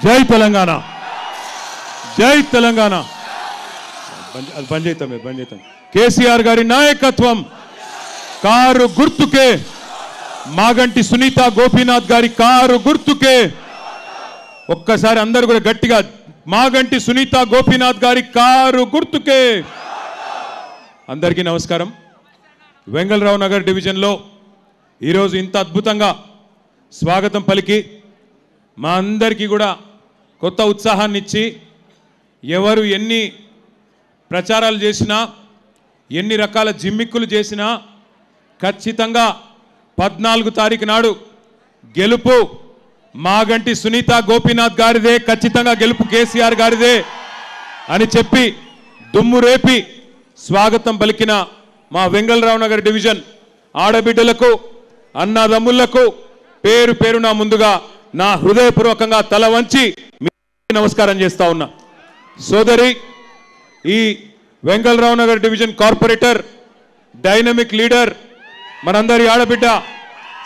జై తెలంగాణ, జై తెలంగాణ. బంద్ చేద్దాం. కేసీఆర్ గారి నాయకత్వం, కారు గుర్తుకే, మాగంటి సునీత గోపీనాథ్ గారి కారు గుర్తుకే. ఒక్కసారి అందరూ కూడా గట్టిగా మాగంటి సునీత గోపీనాథ్ గారి కారు గుర్తుకే. అందరికీ నమస్కారం. వెంగళరావు నగర్ డివిజన్లో ఈరోజు ఇంత అద్భుతంగా స్వాగతం పలికి మా అందరికీ కూడా కొత్త ఉత్సాహాన్ని ఇచ్చి, ఎవరు ఎన్ని ప్రచారాలు చేసినా, ఎన్ని రకాల జిమ్మిక్కులు చేసినా ఖచ్చితంగా 14 తారీఖు నాడు గెలుపు మాగంటి సునీత గోపీనాథ్ గారిదే, ఖచ్చితంగా గెలుపు కేసీఆర్ గారిదే అని చెప్పి దుమ్ము రేపి స్వాగతం పలికిన మా వెంగళరావు నగర్ డివిజన్ ఆడబిడ్డలకు, అన్నదమ్ములకు పేరు పేరున ముందుగా నా హృదయపూర్వకంగా తల వంచి నమస్కారం చేస్తా ఉన్నా. సోదరి, ఈ Vengalrao Nagar division corporator, dynamic leader, మనందరి ఆడబిడ్డ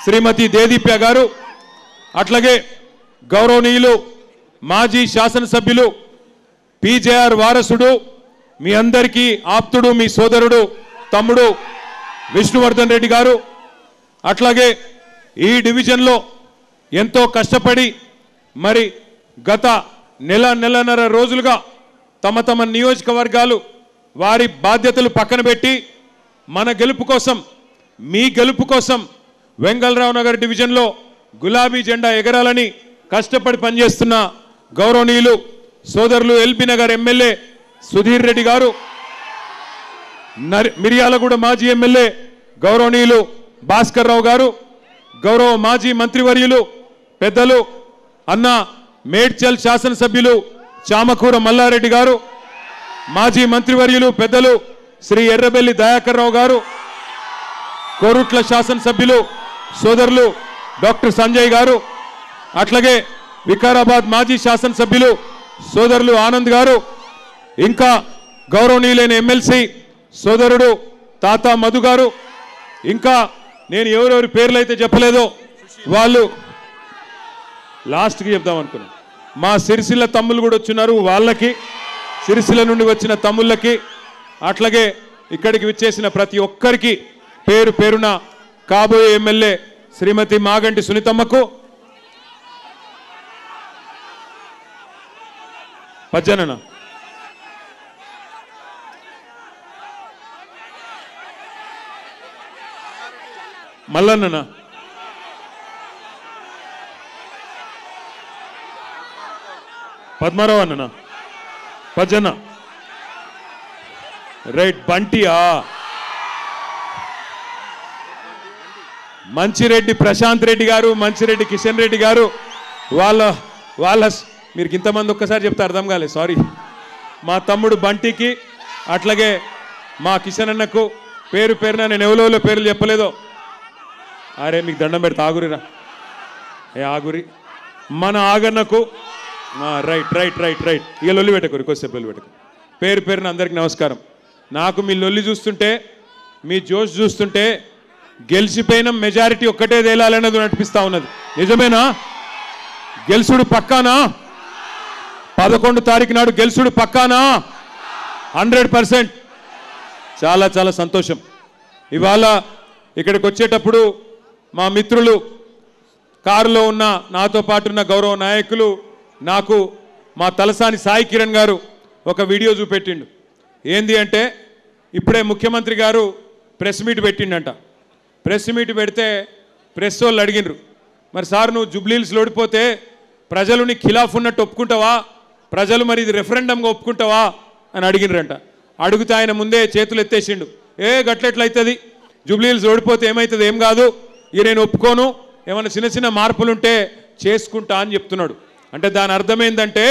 శ్రీమతి దేదీప్య గారు, అట్లాగే గౌరవనీయులు మాజీ శాసనసభ్యులు పీజేఆర్ వారసుడు, మీ అందరికీ ఆప్తుడు, మీ సోదరుడు, తమ్ముడు విష్ణువర్ధన్ రెడ్డి గారు, అట్లాగే ఈ డివిజన్లో ఎంతో కష్టపడి మరి గత నెలన్నర రోజులుగా తమ తమ నియోజకవర్గాలు వారి బాధ్యతలు పక్కన పెట్టి మన గెలుపు కోసం, మీ గెలుపు కోసం వెంగళరావు నగర్ డివిజన్లో గులాబీ జెండా ఎగరాలని కష్టపడి పనిచేస్తున్న గౌరవనీయులు సోదరులు ఎల్బీ నగర్ ఎమ్మెల్యే సుధీర్ రెడ్డి గారు, మిర్యాలగూడ మాజీ ఎమ్మెల్యే గౌరవనీయులు భాస్కర్ రావు గారు, గౌరవ మాజీ మంత్రివర్యులు పెద్దలు అన్న మేడ్చల్ శాసనసభ్యులు చామకూర మల్లారెడ్డి గారు, మాజీ మంత్రివర్యులు పెద్దలు శ్రీ ఎర్రబెల్లి దయాకర్ రావు గారు, కోరుట్ల శాసనసభ్యులు సోదరులు డాక్టర్ సంజయ్ గారు, అట్లాగే వికారాబాద్ మాజీ శాసనసభ్యులు సోదరులు ఆనంద్ గారు, ఇంకా గౌరవనీయులైన ఎమ్మెల్సీ సోదరుడు తాత మధు గారు, ఇంకా నేను ఎవరెవరి పేర్లు అయితే చెప్పలేదో వాళ్ళు లాస్ట్కి చెప్దాం అనుకున్నాను. మా సిరిసిల్ల తమ్ముళ్ళు కూడా వచ్చున్నారు, వాళ్ళకి, సిరిసిల్ల నుండి వచ్చిన తమ్ముళ్ళకి, అట్లాగే ఇక్కడికి విచ్చేసిన ప్రతి ఒక్కరికి పేరు పేరున కాబోయే ఎమ్మెల్యే శ్రీమతి మాగంటి సునీతమ్మకు, పజ్జనన మల్లన్న, పద్మారావు అన్న, పజ్జన్న, రైట్, బంటియా, మంచిరెడ్డి ప్రశాంత్ రెడ్డి గారు, మంచిరెడ్డి కిషన్ రెడ్డి గారు, వాళ్ళ మీరు ఇంతమంది ఒక్కసారి చెప్తే అర్థం కాలేదు, సారీ. మా తమ్ముడు బంటికి, అట్లాగే మా కిషన్ అన్నకు పేరు పేరున నేను ఎవరో పేర్లు చెప్పలేదో, అరే మీకు దండం పెడితే ఆగురిరా, ఆగురి, మన ఆగన్నకు, రైట్ రైట్ రైట్ రైట్ ఇక లొల్లి పెట్టకూరి, కొద్దిసేపు లొల్లి పెట్టకు. పేరు పేరున అందరికి నమస్కారం. నాకు మీ లొల్లి చూస్తుంటే, మీ జోష్ చూస్తుంటే గెలిచిపోయిన మెజారిటీ ఒక్కటే తేలాలన్నది నడిపిస్తూ ఉన్నది. నిజమేనా? గెలుసుడు పక్కానా? 11 తారీఖు నాడు గెలుసుడు పక్కానా? 100%. చాలా చాలా సంతోషం. ఇవాళ ఇక్కడికి వచ్చేటప్పుడు మా మిత్రులు, కారులో ఉన్న నాతో పాటు ఉన్న గౌరవ నాయకులు నాకు మా తలసాని సాయి కిరణ్ గారు ఒక వీడియో చూపెట్టిండు. ఏంది అంటే, ఇప్పుడే ముఖ్యమంత్రి గారు ప్రెస్ మీట్ పెట్టిండంట. ప్రెస్ మీట్ పెడితే ప్రెస్ వాళ్ళు అడిగినరు, మరి సార్ నువ్వు జుబ్లీహిల్స్లో ఓడిపోతే ప్రజలు నీ ఖిలాఫ్ ఉన్నట్టు ఒప్పుకుంటావా, ప్రజలు మరి ఇది రెఫరెండంగా ఒప్పుకుంటావా అని అడిగినరంట. అడిగితే ఆయన ముందే చేతులు ఎత్తేసిండు, గట్లెట్లయితుంది, జుబ్లీహిల్స్ ఓడిపోతే ఏమవుతుంది, ఏం కాదు, ఇక నేను ఒప్పుకోను, ఏమైనా చిన్న చిన్న మార్పులుంటే చేసుకుంటా అని చెప్తున్నాడు. అంటే దాని అర్థం ఏంటంటే,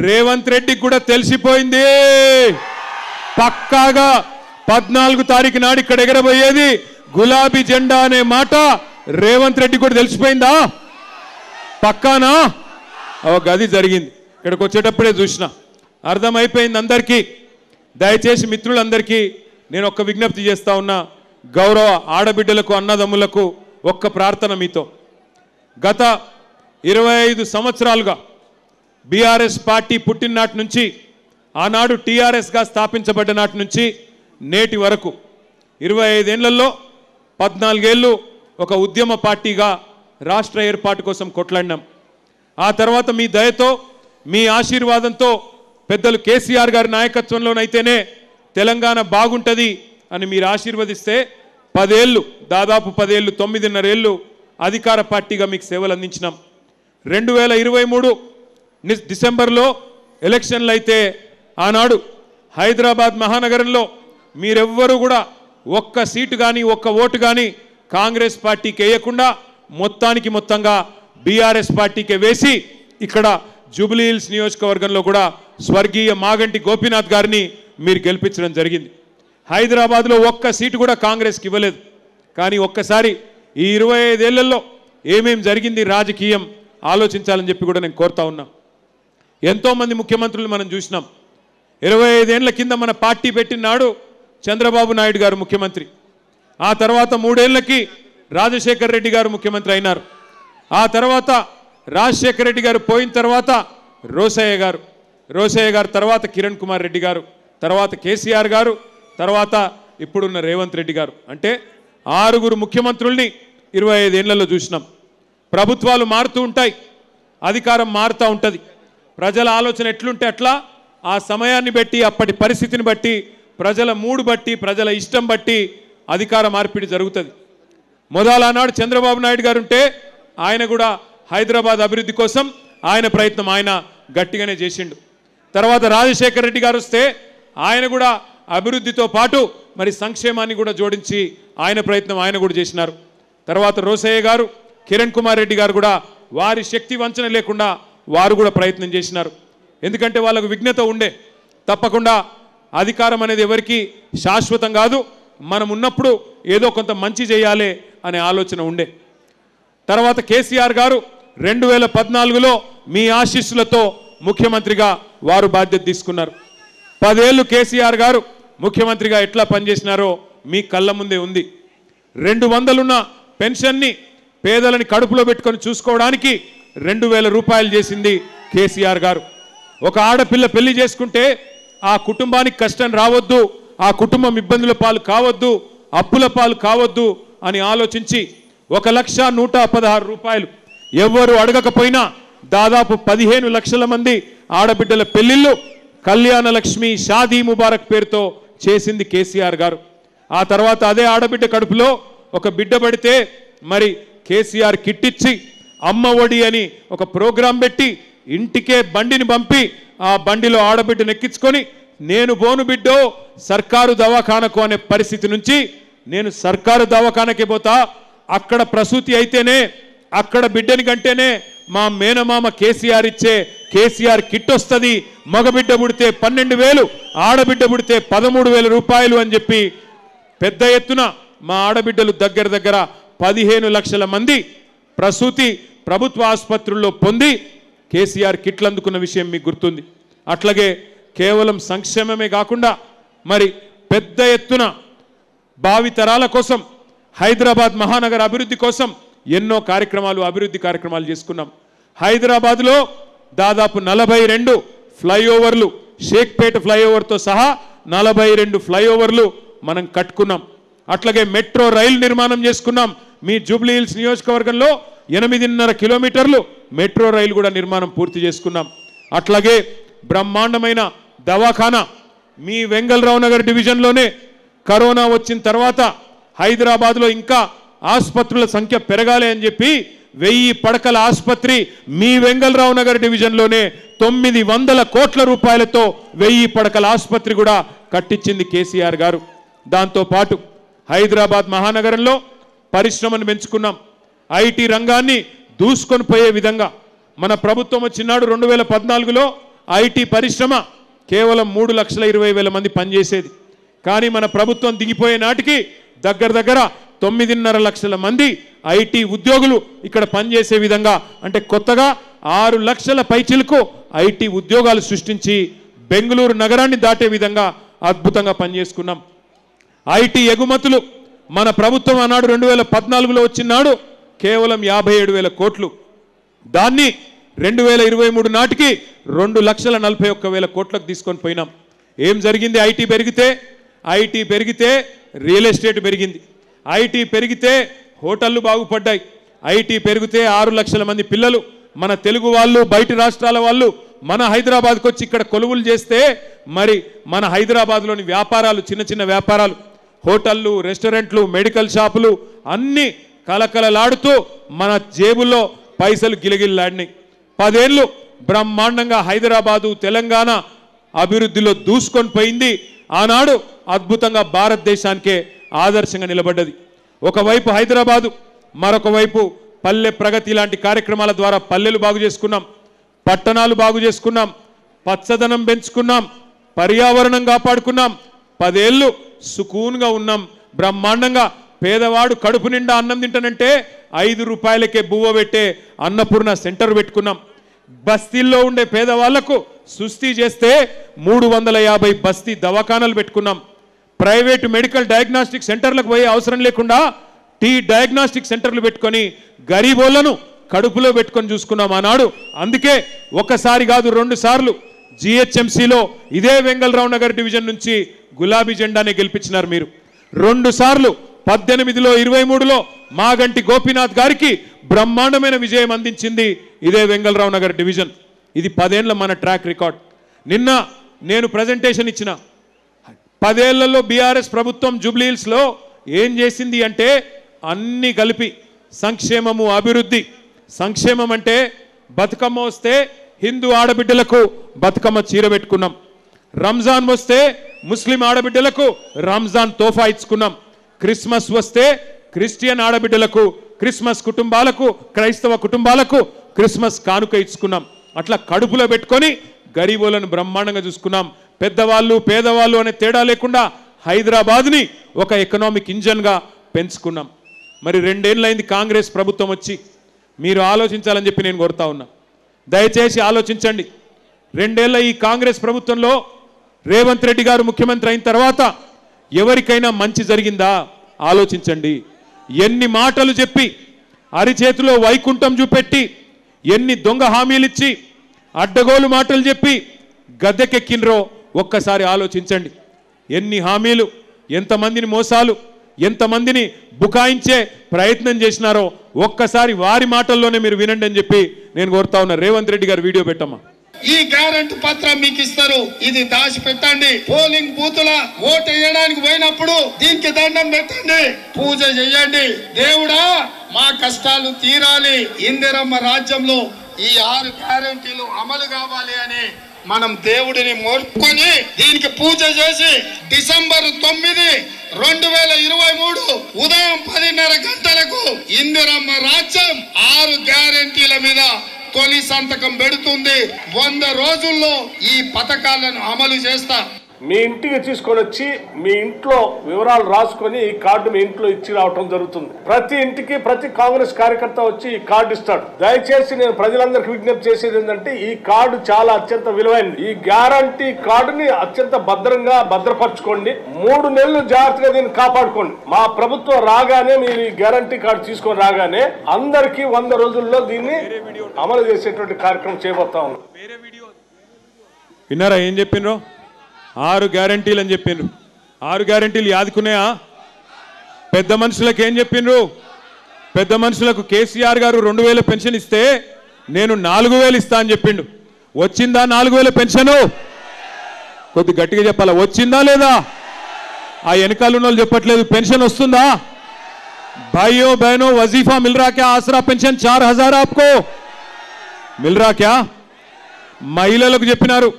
రేవంత్ రెడ్డికి కూడా తెలిసిపోయింది, పక్కాగా 14 తారీఖు నాడు ఇక్కడ ఎగరబోయేది గులాబీ జెండా అనే మాట రేవంత్ రెడ్డి కూడా తెలిసిపోయిందా? పక్కానా? గది జరిగింది. ఇక్కడికి వచ్చేటప్పుడే చూసిన, అర్థమైపోయింది అందరికీ. దయచేసి మిత్రులందరికీ నేను ఒక్క విజ్ఞప్తి చేస్తా ఉన్నా, గౌరవ ఆడబిడ్డలకు, అన్నదమ్ములకు ఒక్క ప్రార్థన మీతో. గత 25 సంవత్సరాలుగా బీఆర్ఎస్ పార్టీ పుట్టిన నాటి నుంచి ఆనాడు టీఆర్ఎస్గా స్థాపించబడ్డ నాటి నుంచి నేటి వరకు 25 ఏళ్లలో 14 ఏళ్ళు ఒక ఉద్యమ పార్టీగా రాష్ట్ర ఏర్పాటు కోసం కొట్లాడినాం. ఆ తర్వాత మీ దయతో మీ ఆశీర్వాదంతో పెద్దలు కేసీఆర్ గారి నాయకత్వంలోనైతేనే తెలంగాణ బాగుంటుంది అని మీరు ఆశీర్వదిస్తే 10 ఏళ్ళు దాదాపు 10 ఏళ్ళు 9.5 ఏళ్ళు అధికార పార్టీగా మీకు సేవలు అందించినాం. 2023 డిసెంబర్లో ఎలక్షన్లు అయితే ఆనాడు హైదరాబాద్ మహానగరంలో మీరెవ్వరూ కూడా ఒక్క సీటు కానీ ఒక్క ఓటు కానీ కాంగ్రెస్ పార్టీకి వేయకుండా మొత్తంగా బీఆర్ఎస్ పార్టీకి వేసి ఇక్కడ జూబ్లీ హిల్స్ నియోజకవర్గంలో కూడా స్వర్గీయ మాగంటి గోపీనాథ్ గారిని మీరు గెలిపించడం జరిగింది. హైదరాబాద్లో ఒక్క సీటు కూడా కాంగ్రెస్కి ఇవ్వలేదు. కానీ ఒక్కసారి ఈ 25 ఏళ్లలో ఏమేం జరిగింది రాజకీయం ఆలోచించాలని చెప్పి కూడా నేను కోరుతా ఉన్నా. ఎంతోమంది ముఖ్యమంత్రులు మనం చూసినాం. 25 ఏళ్ల కింద మన పార్టీ పెట్టినాడు చంద్రబాబు నాయుడు గారు ముఖ్యమంత్రి. ఆ తర్వాత 3 ఏళ్లకి రాజశేఖర్ రెడ్డి గారు ముఖ్యమంత్రి అయినారు. ఆ తర్వాత రాజశేఖర్ రెడ్డి గారు పోయిన తర్వాత రోసయ్య గారు తర్వాత కిరణ్ కుమార్ రెడ్డి గారు, తర్వాత కేసీఆర్ గారు, తర్వాత ఇప్పుడున్న రేవంత్ రెడ్డి గారు. అంటే 6 ముఖ్యమంత్రుల్ని 25 ఏళ్లలో చూసినాం. ప్రభుత్వాలు మారుతూ ఉంటాయి, అధికారం మారుతూ ఉంటుంది. ప్రజల ఆలోచన ఎట్లుంటే అట్లా ఆ సమయాన్ని బట్టి అప్పటి పరిస్థితిని బట్టి ప్రజల మూడు బట్టి ప్రజల ఇష్టం బట్టి అధికార మార్పిడి జరుగుతుంది. మొదలనాడు చంద్రబాబు నాయుడు గారు ఉంటే ఆయన కూడా హైదరాబాద్ అభివృద్ధి కోసం ఆయన ప్రయత్నం ఆయన గట్టిగానే చేసిండు. తర్వాత రాజశేఖర్ రెడ్డి గారు వస్తే ఆయన కూడా అభివృద్ధితో పాటు మరి సంక్షేమాన్ని కూడా జోడించి ఆయన ప్రయత్నం ఆయన కూడా చేసినారు. తర్వాత రోసయ్య గారు, కిరణ్ కుమార్ రెడ్డి గారు కూడా వారి శక్తి వంచన లేకుండా వారు కూడా ప్రయత్నం చేసినారు. ఎందుకంటే వాళ్ళకు విజ్ఞత ఉండే, తప్పకుండా అధికారం అనేది ఎవరికి శాశ్వతం కాదు, మనం ఉన్నప్పుడు ఏదో కొంత మంచి చేయాలి అనే ఆలోచన ఉండే. తర్వాత కేసీఆర్ గారు 2014లో మీ ఆశీస్సులతో ముఖ్యమంత్రిగా వారు బాధ్యత తీసుకున్నారు. 10 ఏళ్ళు కేసీఆర్ గారు ముఖ్యమంత్రిగా ఎట్లా పనిచేసినారో మీ కళ్ళ ముందే ఉంది. 200 ఉన్న పెన్షన్ని పేదలని కడుపులో పెట్టుకొని చూసుకోవడానికి 2000 రూపాయలు చేసింది కేసీఆర్ గారు. ఒక ఆడపిల్ల పెళ్లి చేసుకుంటే ఆ కుటుంబానికి కష్టం రావద్దు, ఆ కుటుంబం ఇబ్బందుల పాలు కావద్దు, అప్పుల పాలు కావద్దు అని ఆలోచించి 1,116 రూపాయలు ఎవరు అడగకపోయినా దాదాపు 15 లక్షల మంది ఆడబిడ్డల పెళ్లిళ్ళు కళ్యాణ లక్ష్మి షాదీ ముబారక్ పేరుతో చేసింది కేసీఆర్ గారు. ఆ తర్వాత అదే ఆడబిడ్డ కడుపులో ఒక బిడ్డ పడితే మరి కేసీఆర్ కిట్టిచ్చి అమ్మ ఒడి అని ఒక ప్రోగ్రాం పెట్టి ఇంటికే బండిని పంపి ఆ బండిలో ఆడబిడ్డను ఎక్కించుకొని నేను బోను బిడ్డో సర్కారు దవాఖానకు అనే పరిస్థితి నుంచి నేను సర్కారు దవాఖానకి పోతా, అక్కడ ప్రసూతి అయితేనే అక్కడ బిడ్డని కంటేనే మా మేనమామ కేసీఆర్ ఇచ్చే కేసీఆర్ కిట్ వస్తుంది, మగబిడ్డ పుడితే 12,000, ఆడబిడ్డ పుడితే 13,000 రూపాయలు అని చెప్పి పెద్ద ఎత్తున మా ఆడబిడ్డలు దగ్గర 15 లక్షల మంది ప్రసూతి ప్రభుత్వ ఆసుపత్రుల్లో పొంది కేసీఆర్ కిట్లు అందుకున్న విషయం మీకు గుర్తుంది. అట్లాగే కేవలం సంక్షేమమే కాకుండా మరి పెద్ద ఎత్తున భావితరాల కోసం హైదరాబాద్ మహానగర అభివృద్ధి కోసం ఎన్నో అభివృద్ధి కార్యక్రమాలు చేసుకున్నాం. హైదరాబాద్లో దాదాపు 42 ఫ్లైఓవర్లు, షేక్పేట ఫ్లైఓవర్తో సహా 42 ఫ్లైఓవర్లు మనం కట్టుకున్నాం. అట్లాగే మెట్రో రైలు నిర్మాణం చేసుకున్నాం. మీ జూబ్లీ హిల్స్ నియోజకవర్గంలో 8.5 కిలోమీటర్లు మెట్రో రైలు కూడా నిర్మాణం పూర్తి చేసుకున్నాం. అట్లాగే బ్రహ్మాండమైన దవాఖానా మీ వెంగళరావు నగర్ డివిజన్లోనే కరోనా వచ్చిన తర్వాత హైదరాబాద్లో ఇంకా ఆసుపత్రుల సంఖ్య పెరగాలి అని చెప్పి 1000 పడకల ఆసుపత్రి మీ వెంగళరావు నగర్ డివిజన్లోనే 900 కోట్ల రూపాయలతో 1000 పడకల ఆసుపత్రి కూడా కట్టించింది కేసీఆర్ గారు. దాంతోపాటు హైదరాబాద్ మహానగరంలో పరిశ్రమను పెంచుకున్నాం. ఐటీ రంగాన్ని దూసుకొని పోయే విధంగా మన ప్రభుత్వం వచ్చినాడు 2014లో ఐటీ పరిశ్రమ కేవలం 3,20,000 మంది పనిచేసేది. కానీ మన ప్రభుత్వం దిగిపోయే నాటికి దగ్గర 9.5 లక్షల మంది ఐటీ ఉద్యోగులు ఇక్కడ పనిచేసే విధంగా, అంటే కొత్తగా 6 లక్షల పైచిలకు ఐటీ ఉద్యోగాలు సృష్టించి బెంగళూరు నగరాన్ని దాటే విధంగా అద్భుతంగా పనిచేసుకున్నాం. ఐటీ ఎగుమతులు మన ప్రభుత్వం ఆనాడు 2014లో వచ్చినాడు కేవలం 57,000 కోట్లు. దాన్ని 2023 నాటికి 2,41,000 కోట్లకు తీసుకొని పోయినాం. ఏం జరిగింది? ఐటీ పెరిగితే రియల్ ఎస్టేట్ పెరిగింది, ఐటీ పెరిగితే హోటళ్ళు బాగుపడ్డాయి, ఐటీ పెరిగితే 6 లక్షల మంది పిల్లలు మన తెలుగు వాళ్ళు బయటి రాష్ట్రాల వాళ్ళు మన హైదరాబాద్కి వచ్చి ఇక్కడ కొలువులు చేస్తే మరి మన హైదరాబాద్లోని వ్యాపారాలు చిన్న చిన్న వ్యాపారాలు హోటళ్ళు రెస్టారెంట్లు మెడికల్ షాపులు అన్నీ కలకలలాడుతూ మన జేబుల్లో పైసలు గిలగిల్లాడినాయి. 10 ఏళ్ళు బ్రహ్మాండంగా హైదరాబాదు తెలంగాణ అభివృద్ధిలో దూసుకొని పోయింది. ఆనాడు అద్భుతంగా భారతదేశానికే ఆదర్శంగా నిలబడ్డది. ఒకవైపు హైదరాబాదు, మరొక వైపు పల్లె ప్రగతి లాంటి కార్యక్రమాల ద్వారా పల్లెలు బాగు చేసుకున్నాం, పట్టణాలు బాగు చేసుకున్నాం, పచ్చదనం పెంచుకున్నాం, పర్యావరణం కాపాడుకున్నాం. 10 ఏళ్ళు సుకూన్గా ఉన్నాం. బ్రహ్మాండంగా పేదవాడు కడుపు నిండా అన్నం తింటానంటే 5 రూపాయలకే బువ్వ పెట్టే అన్నపూర్ణ సెంటర్ పెట్టుకున్నాం. బస్తీల్లో ఉండే పేదవాళ్లకు సుస్థి చేస్తే 350 బస్తీ దవాఖానాలు పెట్టుకున్నాం. ప్రైవేటు మెడికల్ డయాగ్నాస్టిక్ సెంటర్లకు పోయే అవసరం లేకుండా డయాగ్నాస్టిక్ సెంటర్లు పెట్టుకొని గరీబోళ్లను కడుపులో పెట్టుకొని చూసుకున్నాం ఆనాడు. అందుకే ఒకసారి కాదు 2 సార్లు జిహెచ్ఎంసీలో ఇదే వెంగళరావు నగర్ డివిజన్ నుంచి గులాబీ జెండానే గెలిపించినారు మీరు. 2 సార్లు 18లో 23లో మాగంటి గోపీనాథ్ గారికి బ్రహ్మాండమైన విజయం అందించింది ఇదే వెంగళరావు నగర్ డివిజన్. ఇది 10 ఏళ్ల మన ట్రాక్ రికార్డ్. నిన్న నేను ప్రజెంటేషన్ ఇచ్చిన 10 ఏళ్లలో బీఆర్ఎస్ ప్రభుత్వం జూబ్లీ హిల్స్లో ఏం చేసింది అంటే అన్ని కలిపి సంక్షేమము అభివృద్ధి. సంక్షేమం అంటే బతుకమ్మ వస్తే హిందూ ఆడబిడ్డలకు బతుకమ్మ చీర పెట్టుకున్నాం, రంజాన్ వస్తే ముస్లిం ఆడబిడ్డలకు రంజాన్ తోఫా ఇచ్చుకున్నాం, క్రిస్మస్ వస్తే క్రిస్టియన్ ఆడబిడ్డలకు క్రిస్మస్ కుటుంబాలకు క్రైస్తవ కుటుంబాలకు క్రిస్మస్ కానుక ఇచ్చుకున్నాం. అట్లా కడుపులో పెట్టుకొని గరీబులను బ్రహ్మాండంగా చూసుకున్నాం. పెద్దవాళ్ళు పేదవాళ్ళు అనే తేడా లేకుండా హైదరాబాద్ని ఒక ఎకనామిక్ ఇంజన్గా పెంచుకున్నాం. మరి 2 ఏళ్ళైంది కాంగ్రెస్ ప్రభుత్వం వచ్చి. మీరు ఆలోచించాలని చెప్పి నేను కోరుతా ఉన్నా. దయచేసి ఆలోచించండి. 2 ఏళ్ల ఈ కాంగ్రెస్ ప్రభుత్వంలో రేవంత్ రెడ్డి గారు ముఖ్యమంత్రి అయిన తర్వాత ఎవరికైనా మంచి జరిగిందా ఆలోచించండి. ఎన్ని మాటలు చెప్పి అరిచేతిలో వైకుంఠం చూపెట్టి ఎన్ని దొంగ హామీలు ఇచ్చి అడ్డగోలు మాటలు చెప్పి గద్దెకెక్కినరో ఒక్కసారి ఆలోచించండి. ఎన్ని హామీలు, ఎంతమందిని మోసాలు, ఎంతమందిని బుకాయించే ప్రయత్నం చేసినారో ఒక్కసారి వారి మాటల్లోనే మీరు వినండి అని చెప్పి నేను కోరుతా ఉన్నా. రేవంత్ రెడ్డి గారు వీడియో పెట్టమ్మా. ఈ గ్యారంటీ పత్రం మీకు ఇస్తారు, ఇది దాచి పెట్టండి. పోలింగ్ బూతుల ఓటు వేయడానికి పోయినప్పుడు దీనికి దండం పెట్టండి, పూజ చేయండి. దేవుడా మా కష్టాలు తీరాలి, ఇందిరమ్మ రాజ్యంలో ఈ 6 గ్యారంటీలు అమలు కావాలి అని మనం దేవుడిని మొక్కుకొని దీనికి పూజ చేసి డిసెంబర్ 9, 2023 ఉదయం 10:30 గంటలకు ఇందిరమ్మ రాజ్యం 6 గ్యారంటీల మీద తొలి సంతకం పెడుతుంది. 100 రోజుల్లో ఈ పథకాలను అమలు చేస్తా. మీ ఇంటికి తీసుకొని వచ్చి మీ ఇంట్లో వివరాలు రాసుకొని ఈ కార్డు మీ ఇంట్లో ఇచ్చి రావటం జరుగుతుంది. ప్రతి ఇంటికి ప్రతి కాంగ్రెస్ కార్యకర్త వచ్చి ఈ కార్డు ఇస్తాడు. దయచేసి నేను ప్రజలందరికీ విజ్ఞప్తి చేసేది ఏంటంటే ఈ కార్డు చాలా అత్యంత విలువైనది. ఈ గ్యారంటీ కార్డుని అత్యంత భద్రంగా భద్రపరచుకోండి. 3 నెలలు జాగ్రత్తగా దీన్ని కాపాడుకోండి. మా ప్రభుత్వం రాగానే మీరు ఈ గ్యారంటీ కార్డు తీసుకొని రాగానే అందరికీ 100 రోజుల్లో దీన్ని అమలు చేసేటువంటి కార్యక్రమం చేయబోతా ఉన్నాం. విన్నారా ఏం చెప్పినరో? 6 గ్యారంటీలు అని చెప్పిండ్రు. 6 గ్యారంటీలు యాదుకున్నాయా? పెద్ద మనుషులకు ఏం చెప్పిండ్రు? పెద్ద మనుషులకు కేసీఆర్ గారు 2000 పెన్షన్ ఇస్తే నేను 4000 ఇస్తా అని చెప్పిండు. వచ్చిందా 4000 పెన్షను? కొద్ది గట్టిగా చెప్పాలా, వచ్చిందా లేదా? ఆ వెనకాల ఉన్న వాళ్ళు చెప్పట్లేదు. పెన్షన్ వస్తుందా? భాइयों बहनों वजीफा मिल रहा क्या? आसरा पेंशन 4000 आपको मिल रहा क्या? మహిళలకు చెప్పినారు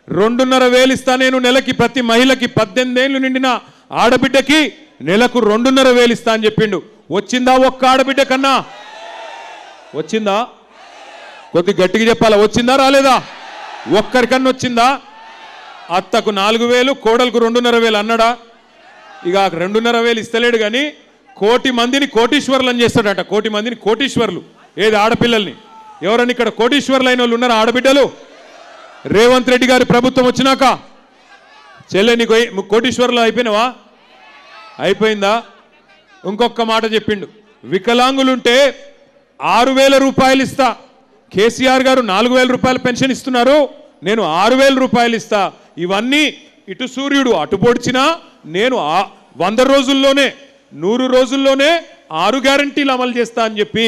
2,500 ఇస్తా నేను నెలకి, ప్రతి మహిళకి 18 ఏళ్ళు నిండిన ఆడబిడ్డకి నెలకు 2,500 ఇస్తా అని చెప్పిండు. వచ్చిందా ఒక్క ఆడబిడ్డ కన్నా? వచ్చిందా? కొద్ది గట్టిగా చెప్పాలా, వచ్చిందా రాలేదా? ఒక్కరికన్నా వచ్చిందా? అత్తకు 4,000, కోడలకు 2,500 అన్నాడా? ఇక 2,500 ఇస్తలేడు కానీ 1,000,000 మందిని కోటీశ్వర్లు అని చేస్తాడట. 1,000,000 మందిని కోటీశ్వర్లు. ఏది ఆడపిల్లల్ని? ఎవరన్నా ఇక్కడ కోటీశ్వర్లు అయిన వాళ్ళు ఉన్నారా ఆడబిడ్డలు? రేవంత్ రెడ్డి గారి ప్రభుత్వం వచ్చినాక చెల్లె నీకు కోటీశ్వర్లు అయిపోయినావా? అయిపోయిందా? ఇంకొక మాట చెప్పిండు, వికలాంగులుంటే 6,000 రూపాయలు ఇస్తా, కేసీఆర్ గారు 4,000 రూపాయల పెన్షన్ ఇస్తున్నారు, నేను 6,000 రూపాయలు ఇస్తా. ఇవన్నీ ఇటు సూర్యుడు అటు పొడిచినా నేను 100 రోజుల్లోనే 100 రోజుల్లోనే 6 గ్యారంటీలు అమలు చేస్తా అని చెప్పి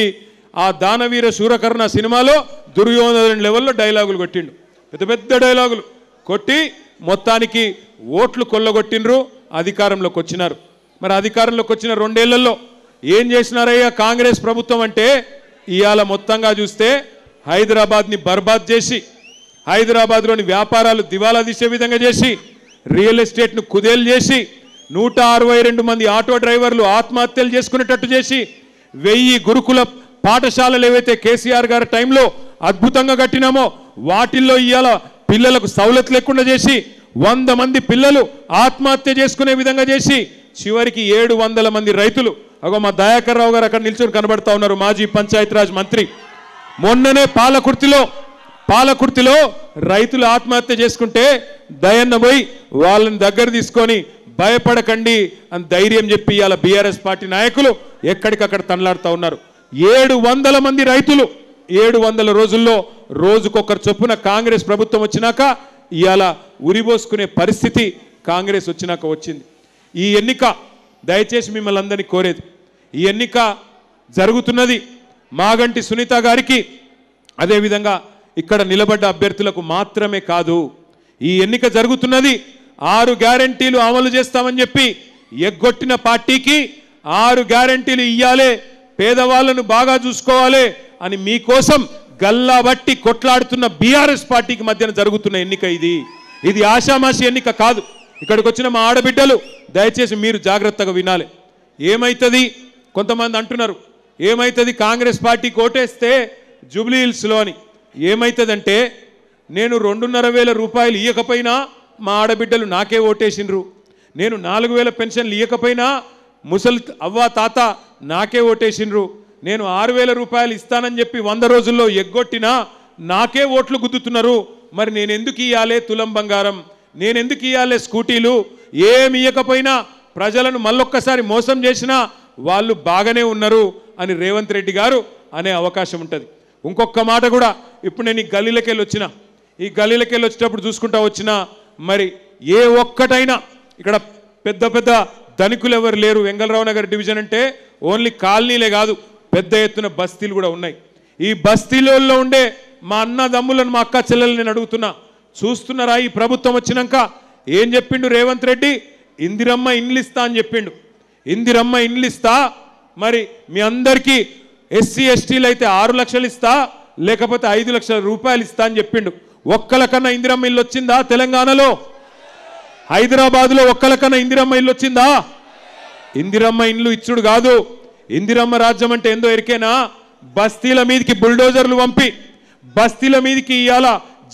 ఆ దానవీర శూరకర్ణ సినిమాలో దుర్యోధన లెవెల్లో డైలాగులు కొట్టిండు. పెద్ద పెద్ద డైలాగులు కొట్టి మొత్తానికి ఓట్లు కొల్లగొట్టినరు, అధికారంలోకి వచ్చినారు. మరి అధికారంలోకి వచ్చిన 2 ఏళ్లలో ఏం చేసినారయ్యా కాంగ్రెస్ ప్రభుత్వం అంటే, ఇవాళ మొత్తంగా చూస్తే హైదరాబాద్ని బర్బాద్ చేసి, హైదరాబాద్లోని వ్యాపారాలు దివాలా తీసే విధంగా చేసి, రియల్ ఎస్టేట్ను కుదేలు చేసి, 162 మంది ఆటో డ్రైవర్లు ఆత్మహత్యలు చేసుకునేటట్టు చేసి, 1000 గురుకుల పాఠశాలలు ఏవైతే కేసీఆర్ గారి టైంలో అద్భుతంగా కట్టినామో వాటిల్లో ఇవాళ పిల్లలకు సౌలత్ లేకుండా చేసి, 100 మంది పిల్లలు ఆత్మహత్య చేసుకునే విధంగా చేసి, చివరికి 700 మంది రైతులు, అగో మా దయాకర్ రావు గారు అక్కడ నిల్చొని కనబడతా ఉన్నారు, మాజీ పంచాయతీరాజ్ మంత్రి. మొన్ననే పాలకుర్తిలో రైతులు ఆత్మహత్య చేసుకుంటే దయన్న పోయి వాళ్ళని దగ్గర తీసుకొని భయపడకండి అని ధైర్యం చెప్పి ఇవాళ బీఆర్ఎస్ పార్టీ నాయకులు ఎక్కడికక్కడ తనలాడుతూ ఉన్నారు. 700 మంది రైతులు 700 రోజుల్లో రోజుకొకరు చొప్పున కాంగ్రెస్ ప్రభుత్వం వచ్చినాక ఇవాళ ఉరిబోసుకునే పరిస్థితి కాంగ్రెస్ వచ్చినాక వచ్చింది. ఈ ఎన్నిక దయచేసి మిమ్మల్ని అందరినీ కోరేది, ఈ ఎన్నిక జరుగుతున్నది మాగంటి సునీత గారికి, అదేవిధంగా ఇక్కడ నిలబడ్డ అభ్యర్థులకు మాత్రమే కాదు. ఈ ఎన్నిక జరుగుతున్నది 6 గ్యారంటీలు అమలు చేస్తామని చెప్పి ఎగ్గొట్టిన పార్టీకి 6 గ్యారంటీలు ఇయ్యాలే, పేదవాళ్ళను బాగా చూసుకోవాలి అని మీకోసం గల్లాబట్టి కొట్లాడుతున్న బీఆర్ఎస్ పార్టీకి మధ్యన జరుగుతున్న ఎన్నిక ఇది ఆషామాషి ఎన్నిక కాదు. ఇక్కడికి వచ్చిన మా ఆడబిడ్డలు దయచేసి మీరు జాగ్రత్తగా వినాలి. ఏమైతుంది, కొంతమంది అంటున్నారు ఏమైతుంది కాంగ్రెస్ పార్టీకి ఓటేస్తే జూబ్లీ హిల్స్లో అని. ఏమవుతుందంటే, నేను 2,500 రూపాయలు ఇవ్వకపోయినా మా ఆడబిడ్డలు నాకే ఓటేసినరు, నేను 4,000 పెన్షన్లు ఇవ్వకపోయినా ముసలి అవ్వ తాత నాకే ఓటేసినరు, నేను 6,000 రూపాయలు ఇస్తానని చెప్పి 100 రోజుల్లో ఎగ్గొట్టినా నాకే ఓట్లు గుద్దుతున్నారు. మరి నేను ఎందుకు ఇవ్వాలి తులం బంగారం, నేను ఎందుకు ఇవ్వాలి స్కూటీలు, ఏమి ఇవ్వకపోయినా ప్రజలను మళ్ళొక్కసారి మోసం చేసినా వాళ్ళు బాగానే ఉన్నారు అని రేవంత్ రెడ్డి గారు అనే అవకాశం ఉంటుంది. ఇంకొక మాట కూడా, ఇప్పుడు నేను ఈ గల్లీలకెళ్ళి వచ్చిన, ఈ గల్లీలకెళ్ళి వచ్చేటప్పుడు చూసుకుంటా వచ్చిన, మరి ఏ ఒక్కటైనా ఇక్కడ పెద్ద పెద్ద ధనికులు ఎవరు లేరు. వెంగళరావు నగర్ డివిజన్ అంటే ఓన్లీ కాలనీలే కాదు, పెద్ద ఎత్తున బస్తీలు కూడా ఉన్నాయి. ఈ బస్తీలలో ఉండే మా అన్నదమ్ములను మా అక్క చెల్లెలు నేను అడుగుతున్నా, చూస్తున్నారా ఈ ప్రభుత్వం వచ్చినాక ఏం చెప్పిండు రేవంత్ రెడ్డి? ఇందిరమ్మ ఇండ్లు ఇస్తా అని చెప్పిండు. ఇందిరమ్మ ఇండ్లు ఇస్తా, మరి మీ అందరికీ ఎస్సీ ఎస్టీలు అయితే 6 లక్షలు ఇస్తా, లేకపోతే 5 లక్షల రూపాయలు ఇస్తా అని చెప్పిండు. ఒక్కలకన్నా ఇందిరమ్మ ఇల్లు వచ్చిందా తెలంగాణలో? హైదరాబాద్లో ఒక్కలకన్నా ఇందిరమ్మ ఇల్లు వచ్చిందా? ఇందిరమ్మ ఇండ్లు ఇచ్చుడు కాదు, ఇందిరమ్మ రాజ్యం అంటే ఏందో ఎరికేనా? బస్తీల మీదకి బుల్డోజర్లు పంపి, బస్తీల మీదకి ఇవాళ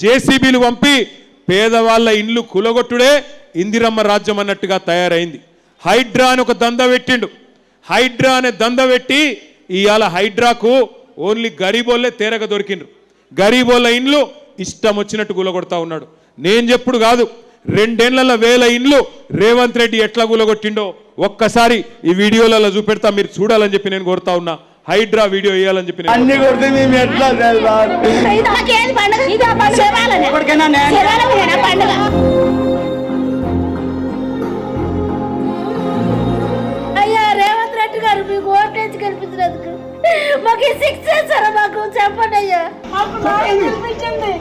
జేసీబీలు పంపి పేదవాళ్ళ ఇండ్లు కూలగొట్టుడే ఇందిరమ్మ రాజ్యం అన్నట్టుగా తయారైంది. హైడ్రా అని ఒక దంద పెట్టిండు. హైడ్రా అనే దంద పెట్టి ఇవాళ హైడ్రాకు ఓన్లీ గరీబోళ్ళే తేరగ దొరికిండ్రు. గరీబోళ్ళ ఇండ్లు ఇష్టం వచ్చినట్టు కూలగొడతా ఉన్నాడు. నేను చెప్పుడు కాదు, 2 ఏళ్ల 1000 ఇండ్లు రేవంత్ రెడ్డి ఎట్లా కూలగొట్టిండో ఒక్కసారి ఈ వీడియోలలో చూపెడతా, మీరు చూడాలని చెప్పి నేను కోరుతా ఉన్నా. హైడ్రా వీడియో వేయాలని చెప్పి అయ్యా రేవంత్ రెడ్డి గారు మీకు ఓటేసి గెలిపించినందుకు మాకు శిక్ష చేస్తారా? మాకు చెప్పండి అయ్యా, గెలిపించండి.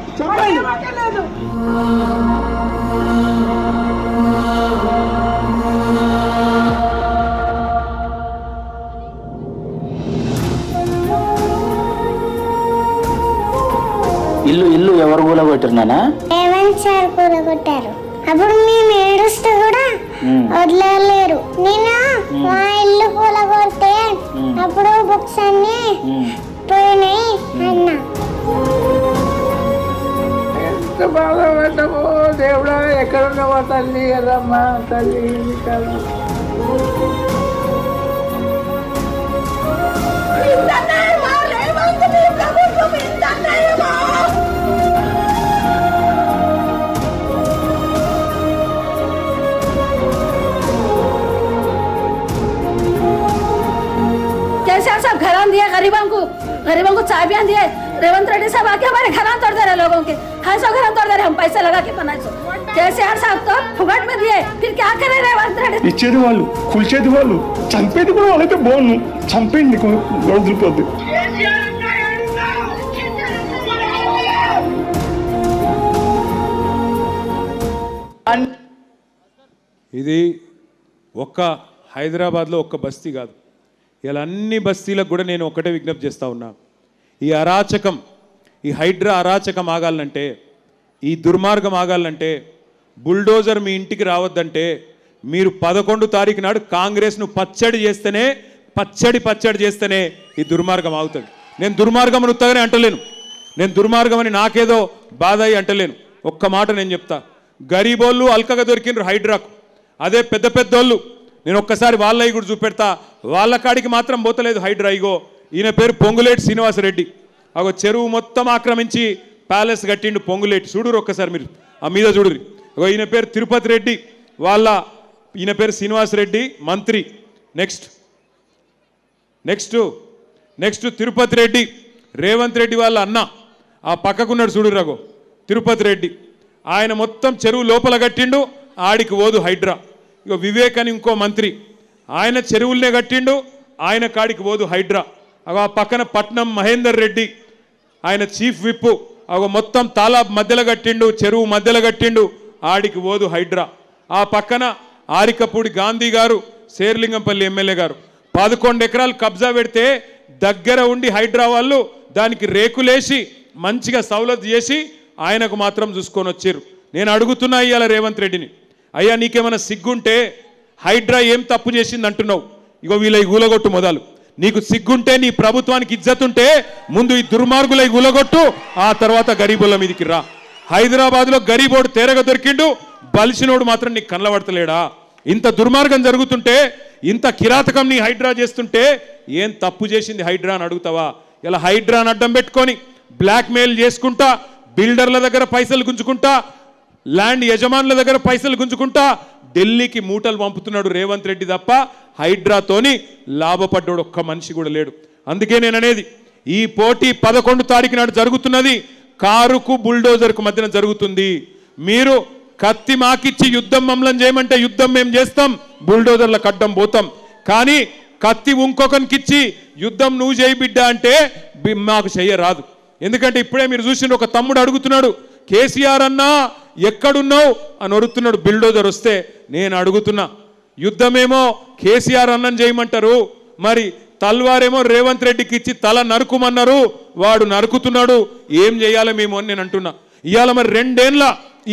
ఇల్లు ఎవరు కూలగొట్టినానా? రేవంత్ సార్ కూలగొట్టారు. అప్పుడు మేము ఏడుస్తూ కూడా వదలలేరు. నేను మా ఇల్లు కూలగొడితే అప్పుడు బుక్స్ అన్ని పోయినాయి అన్నా. ఎంత బాధపడ్డామో దేవుడా, ఎక్కడున్నావా తల్లి కదమ్మా, తల్లి కదా. कैसे आप सब घर दिए गरीबों को चाबियां दिए, रेवंत रेड्डी साहब आके हमारे घर तोड़ दे रहे लोगों के, 250 घर तोड़ दे रहे, हम पैसे लगा के बनाए। केसीआर साहब तो फुगट में दिए, फिर क्या करे रेवंत रेड्डी? ఇచ్చేది వాళ్ళు, కూల్చేది వాళ్ళు, చంపేది కూడా వాళ్ళైతే బాగుండు, చంపేయండి వదిలిపోద్ది. ఇది ఒక్క హైదరాబాద్లో ఒక్క బస్తీ కాదు, ఇలా అన్ని బస్తీలకు కూడా నేను ఒకటే విజ్ఞప్తి చేస్తూ ఉన్నా. ఈ అరాచకం, ఈ హైడ్రా అరాచకం ఆగాలంటే, ఈ దుర్మార్గం ఆగాలంటే, బుల్డోజర్ మీ ఇంటికి రావద్దంటే మీరు 11 తారీఖు నాడు కాంగ్రెస్ను పచ్చడి చేస్తేనే ఈ దుర్మార్గం ఆగుతుంది. నేను దుర్మార్గం ఉత్తగానే అంటలేను, నేను దుర్మార్గం అని నాకేదో బాధ అయి అంటలేను. ఒక్క మాట నేను చెప్తా, గరీబోళ్ళు అల్కగా దొరికినారు హైడ్రాకు, అదే పెద్ద పెద్దోళ్ళు నేను ఒక్కసారి వాళ్ళవి కూడా చూపెడతా, వాళ్ళ కాడికి మాత్రం పోతలేదు హైడ్రా. ఇగో ఈయన పేరు పొంగులేటి శ్రీనివాసరెడ్డి, అగో చెరువు మొత్తం ఆక్రమించి ప్యాలెస్ కట్టిండు పొంగులేటి. చూడురు ఒక్కసారి మీరు ఆ మీద చూడురి. అగో ఈయన పేరు తిరుపతి రెడ్డి, ఈయన పేరు శ్రీనివాసరెడ్డి మంత్రి. నెక్స్ట్ తిరుపతి రెడ్డి, రేవంత్ రెడ్డి వాళ్ళ అన్న, ఆ పక్కకున్నాడు చూడురు, అగో తిరుపతి రెడ్డి, ఆయన మొత్తం చెరువు లోపల కట్టిండు, ఆడికి ఓదు హైడ్రా. ఇగో వివేక్ అని ఇంకో మంత్రి, ఆయన చెరువులనే కట్టిండు, ఆయన కాడికి పోదు హైడ్రా. అగో ఆ పక్కన పట్నం మహేందర్ రెడ్డి, ఆయన చీఫ్ విప్, అగో మొత్తం తాలాబ్ మధ్యలో కట్టిండు, చెరువు మధ్యలో కట్టిండు, ఆడికి పోదు హైడ్రా. ఆ పక్కన ఆరికపూడి గాంధీ గారు, శేర్లింగంపల్లి ఎమ్మెల్యే గారు 11 ఎకరాలు కబ్జా పెడితే దగ్గర ఉండి హైడ్రా వాళ్ళు దానికి రేకులేసి మంచిగా సౌలత్ చేసి ఆయనకు మాత్రం చూసుకొని వచ్చారు. నేను అడుగుతున్నా ఇవాళ రేవంత్ రెడ్డిని, అయ్యా నీకేమైనా సిగ్గుంటే హైడ్రా ఏం తప్పు చేసింది అంటున్నావు? ఇగో వీళ్ళ గూలగొట్టు మొదలు, నీకు సిగ్గుంటే నీ ప్రభుత్వానికి ఇజ్జతుంటే ముందు ఈ దుర్మార్గుల గూలగొట్టు, ఆ తర్వాత గరీబుల మీదకి రా. హైదరాబాద్లో గరీబోడు తేరగా దొరికిండు, బలిసినోడు మాత్రం నీకు కనలబడతలేడా? ఇంత దుర్మార్గం జరుగుతుంటే, ఇంత కిరాతకం నీ హైడ్రా చేస్తుంటే ఏం తప్పు చేసింది హైడ్రా అని అడుగుతావా? ఇలా హైడ్రాని అడ్డం పెట్టుకొని బ్లాక్మెయిల్ చేసుకుంటా, బిల్డర్ల దగ్గర పైసలు గుంజుకుంటా, ల్యాండ్ యజమానుల దగ్గర పైసలు గుంజుకుంటా ఢిల్లీకి మూటలు పంపుతున్నాడు రేవంత్ రెడ్డి తప్ప హైడ్రాతోని లాభపడ్డాడు ఒక్క మనిషి కూడా లేడు. అందుకే నేను అనేది, ఈ పోటీ 11 తారీఖు నాడు జరుగుతున్నది, కారుకు బుల్డోజర్కు మధ్యన జరుగుతుంది. మీరు కత్తి మాకిచ్చి యుద్ధం మమ్మల్ని చేయమంటే యుద్ధం మేము చేస్తాం, బుల్డోజర్లకు అడ్డం పోతాం. కానీ కత్తి ఇంకొకరికిచ్చి యుద్ధం నువ్వు చేయి బిడ్డ అంటే మాకు చెయ్యరాదు. ఎందుకంటే ఇప్పుడే మీరు చూసిన ఒక తమ్ముడు అడుగుతున్నాడు, కేసీఆర్ అన్నా ఎక్కడున్నావు అని అడుగుతున్నాడు. బిల్డోజర్ వస్తే నేను అడుగుతున్నా, యుద్ధమేమో కేసీఆర్ అన్నం చేయమంటారు, మరి తల్వారేమో రేవంత్ రెడ్డికి ఇచ్చి తల నరుకుమన్నారు, వాడు నరుకుతున్నాడు, ఏం చేయాలి మేము అని నేను అంటున్నా. ఇవాళ మరి 2 ఏళ్ల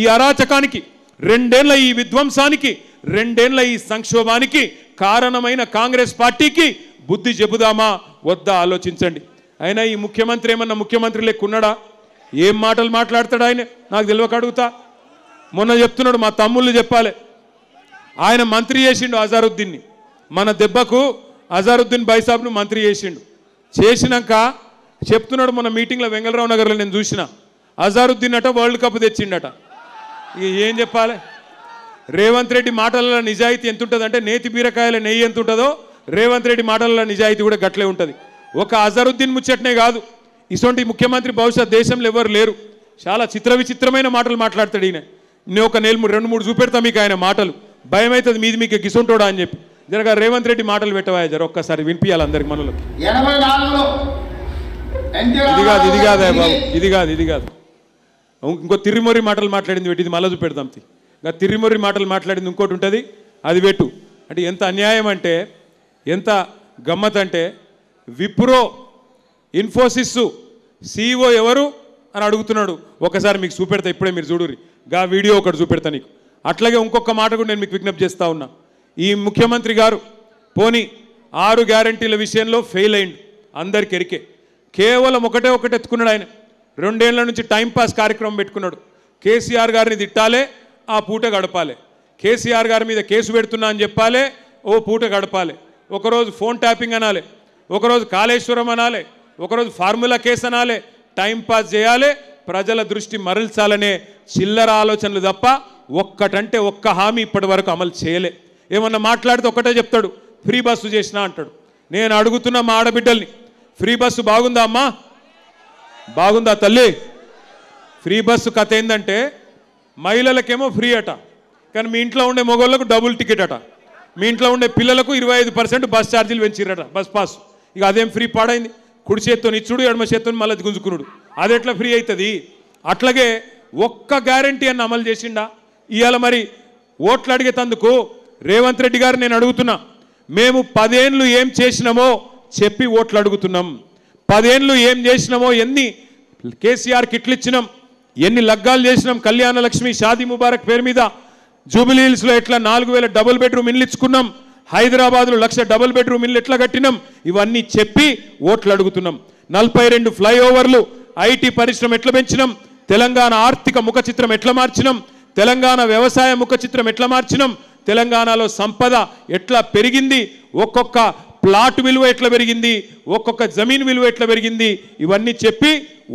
ఈ అరాచకానికి, 2 ఏళ్ల ఈ విధ్వంసానికి, 2 ఏళ్ల ఈ సంక్షోభానికి కారణమైన కాంగ్రెస్ పార్టీకి బుద్ధి చెబుదామా వద్దా ఆలోచించండి. అయినా ఈ ముఖ్యమంత్రి ఏమన్నా ముఖ్యమంత్రి లెక్కున్నాడా? ఏం మాటలు మాట్లాడతాడు ఆయన? నాకు తెలియక అడుగుతా. మొన్న చెప్తున్నాడు, మా తమ్ముళ్ళు చెప్పాలి, ఆయన మంత్రి చేసిండు అజారుద్దీన్ని, మన దెబ్బకు అజారుద్దీన్ బైసాబ్ను మంత్రి చేసినాక చెప్తున్నాడు, మొన్న మీటింగ్లో వెంగళరావు నగర్లో నేను చూసిన, అజారుద్దీన్ అట వరల్డ్ కప్ తెచ్చిండట. ఇక ఏం చెప్పాలి? రేవంత్ రెడ్డి మాటలలో నిజాయితీ ఎంత ఉంటుందంటే నేతి బీరకాయల నెయ్యి ఎంత ఉంటుందో రేవంత్ రెడ్డి మాటలలో నిజాయితీ కూడా గట్లే ఉంటుంది. ఒక అజారుద్దీన్ ముచ్చటనే కాదు, ఇటువంటి ముఖ్యమంత్రి బహుశా దేశంలో ఎవరు లేరు. చాలా విచిత్రమైన మాటలు మాట్లాడతాడు ఈయన. నేను ఒక 2-3 చూపెడతా మీకు ఆయన మాటలు, భయం అవుతుంది మీది మీకు గిసుంటోడా అని చెప్పి. జరగా రేవంత్ రెడ్డి మాటలు పెట్టవా జర ఒక్కసారి వినిపించాలి అందరికి మనలోకి. ఇది కాదు ఇంకో తిరిమొర్రి మాటలు మాట్లాడింది పెట్టి, ఇది మళ్ళీ చూపెడతాం. ఇంకా తిరిమొర్రి మాటలు మాట్లాడింది ఇంకోటి ఉంటుంది, అది పెట్టు. అంటే ఎంత అన్యాయం అంటే, ఎంత గమ్మత్ అంటే, విప్రో ఇన్ఫోసిస్ CEO ఎవరు అని అడుగుతున్నాడు. ఒకసారి మీకు చూపెడతా, ఇప్పుడే మీరు చూడుర్రి, గా వీడియో ఒకటి చూపెడతా నీకు. అట్లాగే ఇంకొక మాట కూడా నేను మీకు విజ్ఞప్తి చేస్తూ ఉన్నా. ఈ ముఖ్యమంత్రి గారు పోనీ 6 గ్యారంటీల విషయంలో ఫెయిల్ అయిండు, అందరికి ఎరికే. కేవలం ఒకటే ఎత్తుకున్నాడు ఆయన. 2 ఏళ్ల నుంచి టైంపాస్ కార్యక్రమం పెట్టుకున్నాడు. కేసీఆర్ గారిని తిట్టాలే, ఆ పూట గడపాలి. కేసీఆర్ గారి మీద కేసు పెడుతున్నా అని చెప్పాలి, ఓ పూట గడపాలి. ఒకరోజు ఫోన్ ట్యాపింగ్ అనాలి, ఒకరోజు కాళేశ్వరం అనాలి, ఒకరోజు ఫార్ములా కేసు అనాలి, టైంపాస్ చేయాలి, ప్రజల దృష్టి మరల్చాలనే చిల్లర ఆలోచనలు తప్ప ఒక్కటంటే ఒక్క హామీ ఇప్పటి వరకు అమలు చేయలే. ఏమన్నా మాట్లాడితే ఒకటే చెప్తాడు, ఫ్రీ బస్సు చేసినా అంటాడు. నేను అడుగుతున్నా మా ఆడబిడ్డల్ని, ఫ్రీ బస్సు బాగుందా అమ్మా? బాగుందా తల్లి? ఫ్రీ బస్సు కథ ఏంటంటే మహిళలకేమో ఫ్రీ అట, కానీ మీ ఇంట్లో ఉండే మగవాళ్ళకు డబుల్ టికెట్ అట, మీ ఇంట్లో ఉండే పిల్లలకు 25% బస్ ఛార్జీలు పెంచిరట, బస్ పాస్. ఇక అదేం ఫ్రీ పాడైంది? కుడి చేత్తో ఇచ్చుడు, ఎడమ చేత్తో మళ్ళీ గుంజుకునుడు, అది ఎట్లా ఫ్రీ అవుతుంది? అట్లాగే ఒక్క గ్యారంటీ అన్న అమలు చేసిండా? ఇవాళ మరి ఓట్లు అడిగేతందుకు రేవంత్ రెడ్డి గారు నేను అడుగుతున్నా, మేము 10 ఏళ్ళు ఏం చేసినామో చెప్పి ఓట్లు అడుగుతున్నాం. 10 ఏళ్ళు ఏం చేసినామో, ఎన్ని కేసీఆర్ కిట్లు ఇచ్చినాం, ఎన్ని లగ్గాలు చేసినాం, కళ్యాణ లక్ష్మి షాదీ ముబారక్ పేరు మీద జూబిలీ హిల్స్లో ఎట్లా 4000 డబుల్ బెడ్రూమ్ ఇల్లు ఇచ్చుకున్నాం, హైదరాబాద్లో 1,00,000 డబుల్ బెడ్రూమ్ ఇల్లు ఎట్లా కట్టినాం, ఇవన్నీ చెప్పి ఓట్లు అడుగుతున్నాం. 42 ఫ్లైఓవర్లు, ఐటీ పరిశ్రమ ఎట్లా పెంచినాం, తెలంగాణ ఆర్థిక ముఖ చిత్రం ఎట్లా మార్చినాం, తెలంగాణ వ్యవసాయ ముఖ చిత్రం ఎట్లా మార్చినాం, తెలంగాణలో సంపద ఎట్లా పెరిగింది, ఒక్కొక్క ప్లాట్ విలువ ఎట్లా పెరిగింది, ఒక్కొక్క జమీన్ విలువ ఎట్లా పెరిగింది, ఇవన్నీ చెప్పి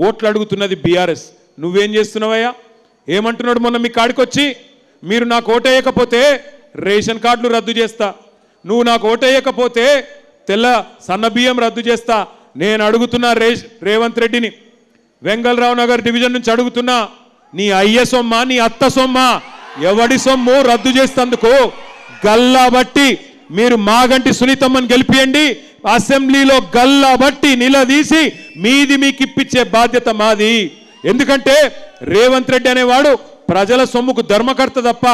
ఓట్లు అడుగుతున్నది బీఆర్ఎస్. నువ్వేం చేస్తున్నావయ్యా? ఏమంటున్నాడు మొన్న మీ కాడికొచ్చి, మీరు నాకు ఓటేయకపోతే రేషన్ కార్డులు రద్దు చేస్తా, నువ్వు నాకు ఓటేయకపోతే తెల్ల సన్న బియ్యం రద్దు చేస్తా. నేను అడుగుతున్నా రేవంత్ రెడ్డిని, వెంగళరావు నగర్ డివిజన్ నుంచి అడుగుతున్నా, నీ అయ్య సొమ్మ, నీ అత్త సొమ్మ, ఎవడి సొమ్ము రద్దు చేస్తందుకు గల్లా బట్టి మీరు మాగంటి సునీతమ్మని గెలిపియండి, అసెంబ్లీలో గల్లా బట్టి నిలదీసి మీది మీకు ఇప్పించే బాధ్యత మాది. ఎందుకంటే రేవంత్ రెడ్డి అనేవాడు ప్రజల సొమ్ముకు ధర్మకర్త తప్ప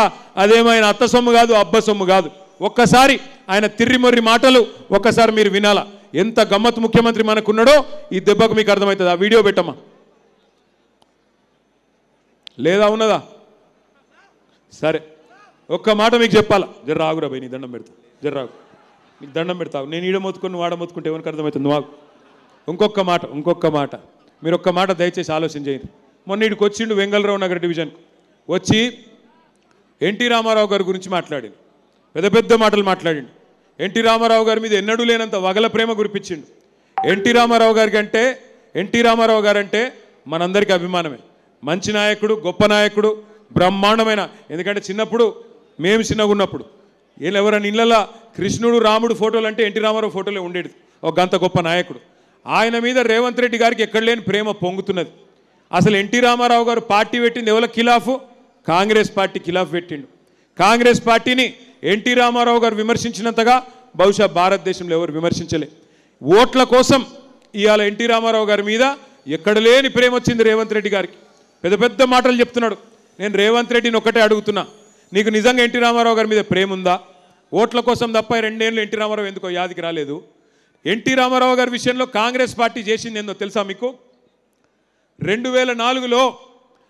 అదేమైనా అత్త సొమ్ము కాదు, అబ్బ సొమ్ము కాదు. ఒక్కసారి ఆయన తిర్రిమొర్రి మాటలు ఒక్కసారి మీరు వినాలా. ఎంత గమ్మత్తు ముఖ్యమంత్రి మనకున్నాడో ఈ దెబ్బకు మీకు అర్థమవుతుంది. ఆ వీడియో పెట్టమ్మా, లేదా ఉన్నదా? సరే, ఒక్క మాట మీకు చెప్పాలా. జర రాగురా భయ్, నీ దండం పెడతా, జర రాగు, నీకు దండం పెడతావు. నేను ఈడ మొత్తుకొని వాడ మొత్తుకుంటే ఎవరికి అర్థమవుతుంది? నువ్వు ఇంకొక మాట మీరు ఒక్క మాట దయచేసి ఆలోచన చేయండి. మొన్న ఇడికి వచ్చిండు వెంగళరావు నగర్ డివిజన్కు వచ్చి ఎన్టీ రామారావు గారి గురించి మాట్లాడిండు, పెద్ద మాటలు మాట్లాడిండు. ఎన్టీ రామారావు గారి మీద ఎన్నడూ లేనంత వగల ప్రేమ కురిపించిండు. ఎన్టీ రామారావు గారు అంటే మనందరికీ అభిమానమే. మంచి నాయకుడు, గొప్ప నాయకుడు, బ్రహ్మాండమైన. ఎందుకంటే చిన్నప్పుడు మేము చిన్నగా ఉన్నప్పుడు ఎవరైనా ఇళ్ళల్లో కృష్ణుడు రాముడు ఫోటోలు అంటే ఎన్టీ రామారావు ఫోటోలే ఉండేది. ఒక గంత గొప్ప నాయకుడు. ఆయన మీద రేవంత్ రెడ్డి గారికి ఎక్కడ లేని ప్రేమ పొంగుతున్నది. అసలు ఎన్టీ రామారావు గారు పార్టీ పెట్టింది ఎవరి ఖిలాఫు? కాంగ్రెస్ పార్టీ ఖిలాఫ్ పెట్టిండు. కాంగ్రెస్ పార్టీని ఎన్టీ రామారావు గారు విమర్శించినంతగా బహుశా భారతదేశంలో ఎవరు విమర్శించలే. ఓట్ల కోసం ఇవాళ ఎన్టీ రామారావు గారి మీద ఎక్కడ లేని ప్రేమ వచ్చింది రేవంత్ రెడ్డి గారికి. పెద్ద మాటలు చెప్తున్నాడు. నేను రేవంత్ రెడ్డిని ఒక్కటే అడుగుతున్నా, నీకు నిజంగా ఎన్టీ రామారావు గారి మీద ప్రేమ ఉందా? ఓట్ల కోసం తప్ప 2 ఏళ్ళు ఎన్టీ రామారావు ఎందుకో యాదికి రాలేదు. ఎన్టీ రామారావు గారి విషయంలో కాంగ్రెస్ పార్టీ చేసింది ఏందో తెలుసా మీకు? 2004లో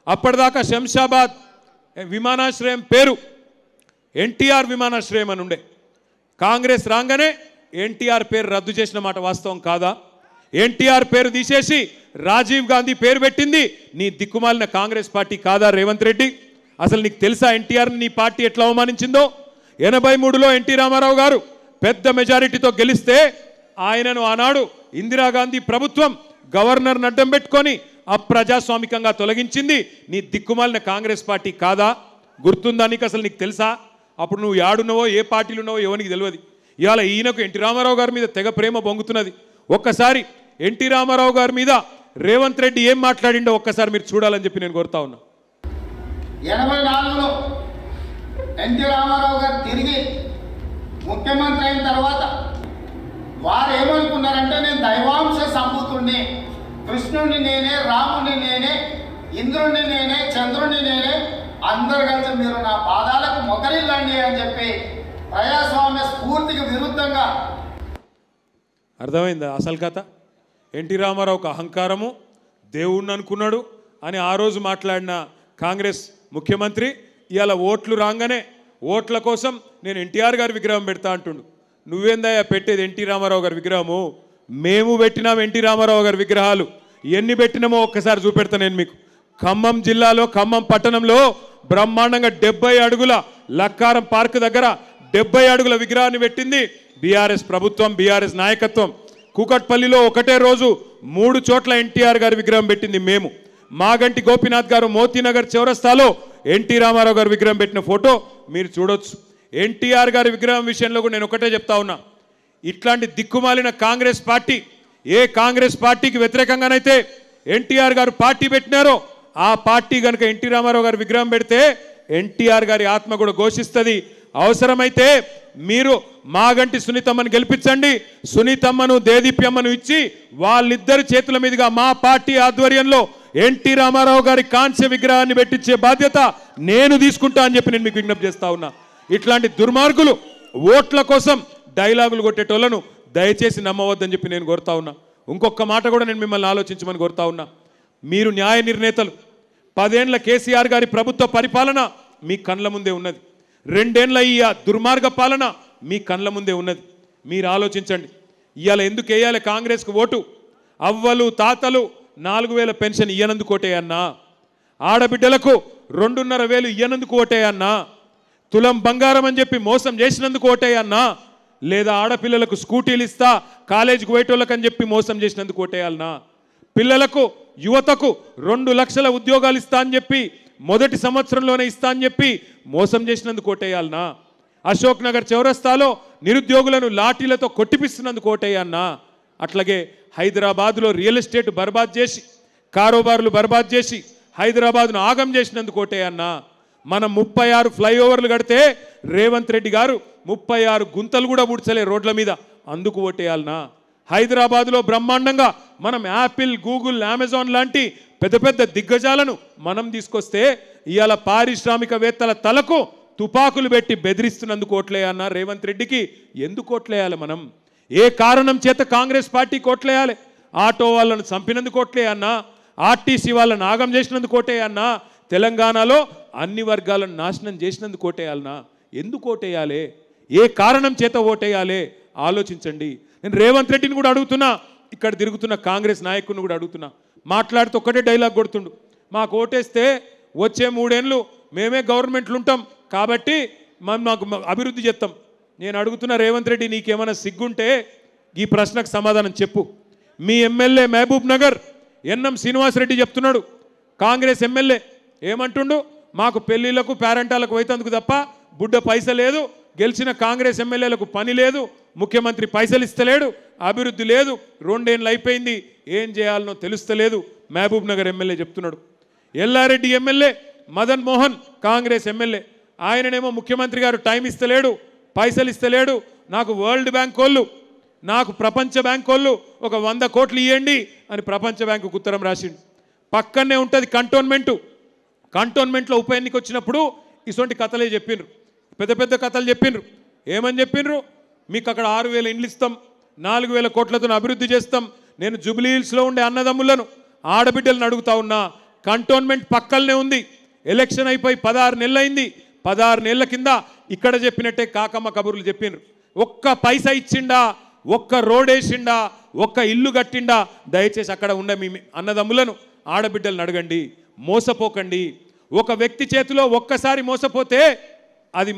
అప్పటిదాకా శంషాబాద్ విమానాశ్రయం పేరు ఎన్టీఆర్ విమానాశ్రయం అని ఉండే. కాంగ్రెస్ రాగానే ఎన్టీఆర్ పేరు రద్దు చేసిన మాట వాస్తవం కాదా? ఎన్టీఆర్ పేరు తీసేసి రాజీవ్ గాంధీ పేరు పెట్టింది నీ దిక్కుమాలిన కాంగ్రెస్ పార్టీ కాదా రేవంత్ రెడ్డి? అసలు నీకు తెలుసా ఎన్టీఆర్ని నీ పార్టీ ఎట్లా అవమానించిందో? 83లో ఎన్టీ రామారావు గారు పెద్ద మెజారిటీతో గెలిస్తే ఆయనను ఆనాడు ఇందిరాగాంధీ ప్రభుత్వం గవర్నర్ని అడ్డం పెట్టుకొని అప్రజాస్వామికంగా తొలగించింది నీ దిక్కుమాలిన కాంగ్రెస్ పార్టీ కాదా? గుర్తుందా నీకు? అసలు నీకు తెలుసా? అప్పుడు నువ్వు యాడున్నావో ఏ పార్టీలు ఉన్నావో ఎవరికి తెలియదు. ఇవాళ ఈయనకు ఎన్టీ రామారావు గారి మీద తెగ ప్రేమ పొంగుతున్నది. ఒక్కసారి ఎన్టీ రామారావు గారి మీద రేవంత్ రెడ్డి ఏం మాట్లాడిండో ఒక్కసారి మీరు చూడాలని చెప్పి నేను కోరుతా ఉన్నా. 84లో ఎన్టీ రామారావు గారు తిరిగి ముఖ్యమంత్రి అయిన తర్వాత వారు ఏమనుకున్నారంటే, నేను దైవాంశ సంభూతుడిని, కృష్ణుడిని నేనే, రాముడిని నేనే, ఇంద్రుడిని నేనే, చంద్రుడిని నేనే, అందరు కలిసి మీరు నా పాదాలకు మొకరిల్లండి అని చెప్పి ప్రజాస్వామ్య స్ఫూర్తికి విరుద్ధంగా. అర్థమైందా అసలు కథ? ఎన్టీ రామారావు ఒక అహంకారము, దేవుణ్ణి అనుకున్నాడు అని ఆ రోజు మాట్లాడిన కాంగ్రెస్ ముఖ్యమంత్రి ఇవాళ ఓట్లు రాగానే ఓట్ల కోసం నేను ఎన్టీఆర్ గారి విగ్రహం పెడతా అంటుండు. నువ్వేందయ్యా పెట్టేది ఎన్టీ రామారావు గారి విగ్రహము? మేము పెట్టినాం ఎన్టీ రామారావు గారి విగ్రహాలు. ఎన్ని పెట్టినామో ఒక్కసారి చూపెడతా నేను మీకు. ఖమ్మం జిల్లాలో ఖమ్మం పట్టణంలో బ్రహ్మాండంగా 70 అడుగుల లక్కారం పార్క్ దగ్గర 70 అడుగుల విగ్రహాన్ని పెట్టింది బీఆర్ఎస్ ప్రభుత్వం, బీఆర్ఎస్ నాయకత్వం. కూకట్పల్లిలో ఒకటే రోజు 3 చోట్ల ఎన్టీఆర్ గారి విగ్రహం పెట్టింది మేము. మాగంటి గోపీనాథ్ గారు మోతీనగర్ చౌరస్తాలో ఎన్టీ రామారావు గారి విగ్రహం పెట్టిన ఫోటో మీరు చూడొచ్చు. ఎన్టీఆర్ గారి విగ్రహం విషయంలో కూడా నేను ఒకటే చెప్తా ఉన్నా, ఇట్లాంటి దిక్కుమాలిన కాంగ్రెస్ పార్టీ ఏ కాంగ్రెస్ పార్టీకి వ్యతిరేకంగానైతే ఎన్టీఆర్ గారు పార్టీ పెట్టినారో ఆ పార్టీ కనుక ఎన్టీ రామారావు గారు విగ్రహం పెడితే ఎన్టీఆర్ గారి ఆత్మ కూడా ఘోషిస్తుంది. అవసరమైతే మీరు మాగంటి సునీతమ్మను గెలిపించండి, సునీతమ్మను దేదీప్యమ్మను ఇచ్చి వాళ్ళిద్దరి చేతుల మీదుగా మా పార్టీ ఆధ్వర్యంలో ఎన్టీ రామారావు గారి కాంస్య విగ్రహాన్ని పెట్టించే బాధ్యత నేను తీసుకుంటా అని చెప్పి నేను మీకు విజ్ఞప్తి చేస్తా ఉన్నా. ఇట్లాంటి దుర్మార్గులు ఓట్ల కోసం డైలాగులు కొట్టేటోళ్లను దయచేసి నమ్మవద్దని చెప్పి నేను కోరుతా ఉన్నా. ఇంకొక మాట కూడా నేను మిమ్మల్ని ఆలోచించమని కోరుతా ఉన్నా. మీరు న్యాయ నిర్ణేతలు. 10 ఏళ్ల కేసీఆర్ గారి ప్రభుత్వ పరిపాలన మీ కండ్ల ముందే ఉన్నది. 2 ఏళ్ల ఈ దుర్మార్గ పాలన మీ కండ్ల ముందే ఉన్నది. మీరు ఆలోచించండి. ఇవాళ ఎందుకు వేయాలి కాంగ్రెస్కు ఓటు? అవ్వలు తాతలు 4000 పెన్షన్ ఇయ్యనందుకు ఓటేయన్నా, ఆడబిడ్డలకు 2,500 ఇయ్యనందుకు ఓటేయన్నా, తులం బంగారం అని చెప్పి మోసం చేసినందుకు ఓటేయన్నా, లేదా ఆడపిల్లలకు స్కూటీలు ఇస్తా కాలేజీకి పోయేటోళ్ళకి అని చెప్పి మోసం చేసినందుకు ఓటేయాలన్నా, పిల్లలకు యువతకు 2 లక్షల ఉద్యోగాలు ఇస్తా అని చెప్పి మొదటి సంవత్సరంలోనే ఇస్తా అని చెప్పి మోసం చేసినందుకు ఓటేయాలన్నా, అశోక్ నగర్ చౌరస్తాలో నిరుద్యోగులను లాఠీలతో కొట్టిపిస్తున్నందుకు ఓటేయన్నా, అట్లాగే హైదరాబాద్లో రియల్ ఎస్టేట్ బర్బాద్ చేసి కారోబార్లు బర్బాద్ చేసి హైదరాబాద్ను ఆగం చేసినందుకు ఓటేయన్నా, మనం 36 ఫ్లైఓవర్లు కడితే రేవంత్ రెడ్డి గారు 36 గుంతలు కూడా పూడ్చలే రోడ్ల మీద, అందుకు ఓటేయాలనా, హైదరాబాద్లో బ్రహ్మాండంగా మనం యాపిల్ గూగుల్ అమెజాన్ లాంటి పెద్ద పెద్ద దిగ్గజాలను మనం తీసుకొస్తే ఇవాళ పారిశ్రామికవేత్తల తలకు తుపాకులు పెట్టి బెదిరిస్తున్నందుకు ఓట్లేయన్నా రేవంత్ రెడ్డికి ఎందుకు ఓట్లేయాలి? మనం ఏ కారణం చేత కాంగ్రెస్ పార్టీకి ఓట్లేయాలి? ఆటో వాళ్ళను చంపినందుకు ఓట్లేయన్నా, ఆర్టీసీ వాళ్ళని ఆగం చేసినందుకు ఓటేయన్నా, తెలంగాణలో అన్ని వర్గాలను నాశనం చేసినందుకు ఓటేయాలనా? ఎందుకు ఓటేయాలి? ఏ కారణం చేత ఓటేయాలి? ఆలోచించండి. నేను రేవంత్ రెడ్డిని కూడా అడుగుతున్నా, ఇక్కడ తిరుగుతున్న కాంగ్రెస్ నాయకుడిని కూడా అడుగుతున్నా. మాట్లాడుతూ ఒక్కటే డైలాగ్ కొడుతుండు, మాకు ఓటేస్తే వచ్చే 3 ఏళ్ళు మేమే గవర్నమెంట్లు ఉంటాం కాబట్టి మాకు అభివృద్ధి చేస్తాం. నేను అడుగుతున్న రేవంత్ రెడ్డి, నీకేమైనా సిగ్గుంటే ఈ ప్రశ్నకు సమాధానం చెప్పు. మీ ఎమ్మెల్యే మహబూబ్ నగర్ ఎన్ఎం శ్రీనివాసరెడ్డి చెప్తున్నాడు, కాంగ్రెస్ ఎమ్మెల్యే ఏమంటుండు, మాకు పెళ్లిళ్లకు పేరెంటాలకు పోయేందుకు తప్ప బుడ్డ పైస లేదు, గెలిచిన కాంగ్రెస్ ఎమ్మెల్యేలకు పని లేదు, ముఖ్యమంత్రి పైసలు ఇస్తలేడు, అభివృద్ధి లేదు, 2 ఏళ్ళు అయిపోయింది, ఏం చేయాలనో తెలుస్తలేదు మహబూబ్ నగర్ ఎమ్మెల్యే చెప్తున్నాడు. ఎల్లారెడ్డి ఎమ్మెల్యే మదన్ మోహన్ కాంగ్రెస్ ఎమ్మెల్యే, ఆయననేమో ముఖ్యమంత్రి గారు టైం ఇస్తలేడు, పైసలు ఇస్తలేడు, నాకు వరల్డ్ బ్యాంక్ వాళ్ళు, నాకు ప్రపంచ బ్యాంక్ వాళ్ళు ఒక 100 కోట్లు ఇవ్వండి అని ప్రపంచ బ్యాంకుకు ఉత్తరం రాసిండు. పక్కనే ఉంటుంది కంటోన్మెంట్లో ఉప ఎన్నిక వచ్చినప్పుడు ఇటువంటి కథలే చెప్పిండ్రు, పెద్ద పెద్ద కథలు చెప్పిండ్రు. ఏమని చెప్పిండ్రు, మీకు అక్కడ 6,000 ఇండ్లు ఇస్తాం, 4,000 కోట్లతో అభివృద్ధి చేస్తాం. నేను జూబ్లీ హిల్స్లో ఉండే అన్నదమ్ములను ఆడబిడ్డలను అడుగుతా ఉన్నా, కంటోన్మెంట్ పక్కనే ఉంది, ఎలక్షన్ అయిపోయి 16 నెలలు అయింది, 16 నెలల కింద ఇక్కడ చెప్పినట్టే కాకమ్మ కబుర్లు చెప్పిండ్రు. ఒక్క పైసా ఇచ్చిండా, ఒక్క రోడ్ వేసిండా, ఒక్క ఇల్లు కట్టిండా? దయచేసి అక్కడ ఉన్న మీ అన్నదమ్ములను ఆడబిడ్డలను అడగండి, మోసపోకండి. ఒక వ్యక్తి చేతిలో ఒక్కసారి మోసపోతే అది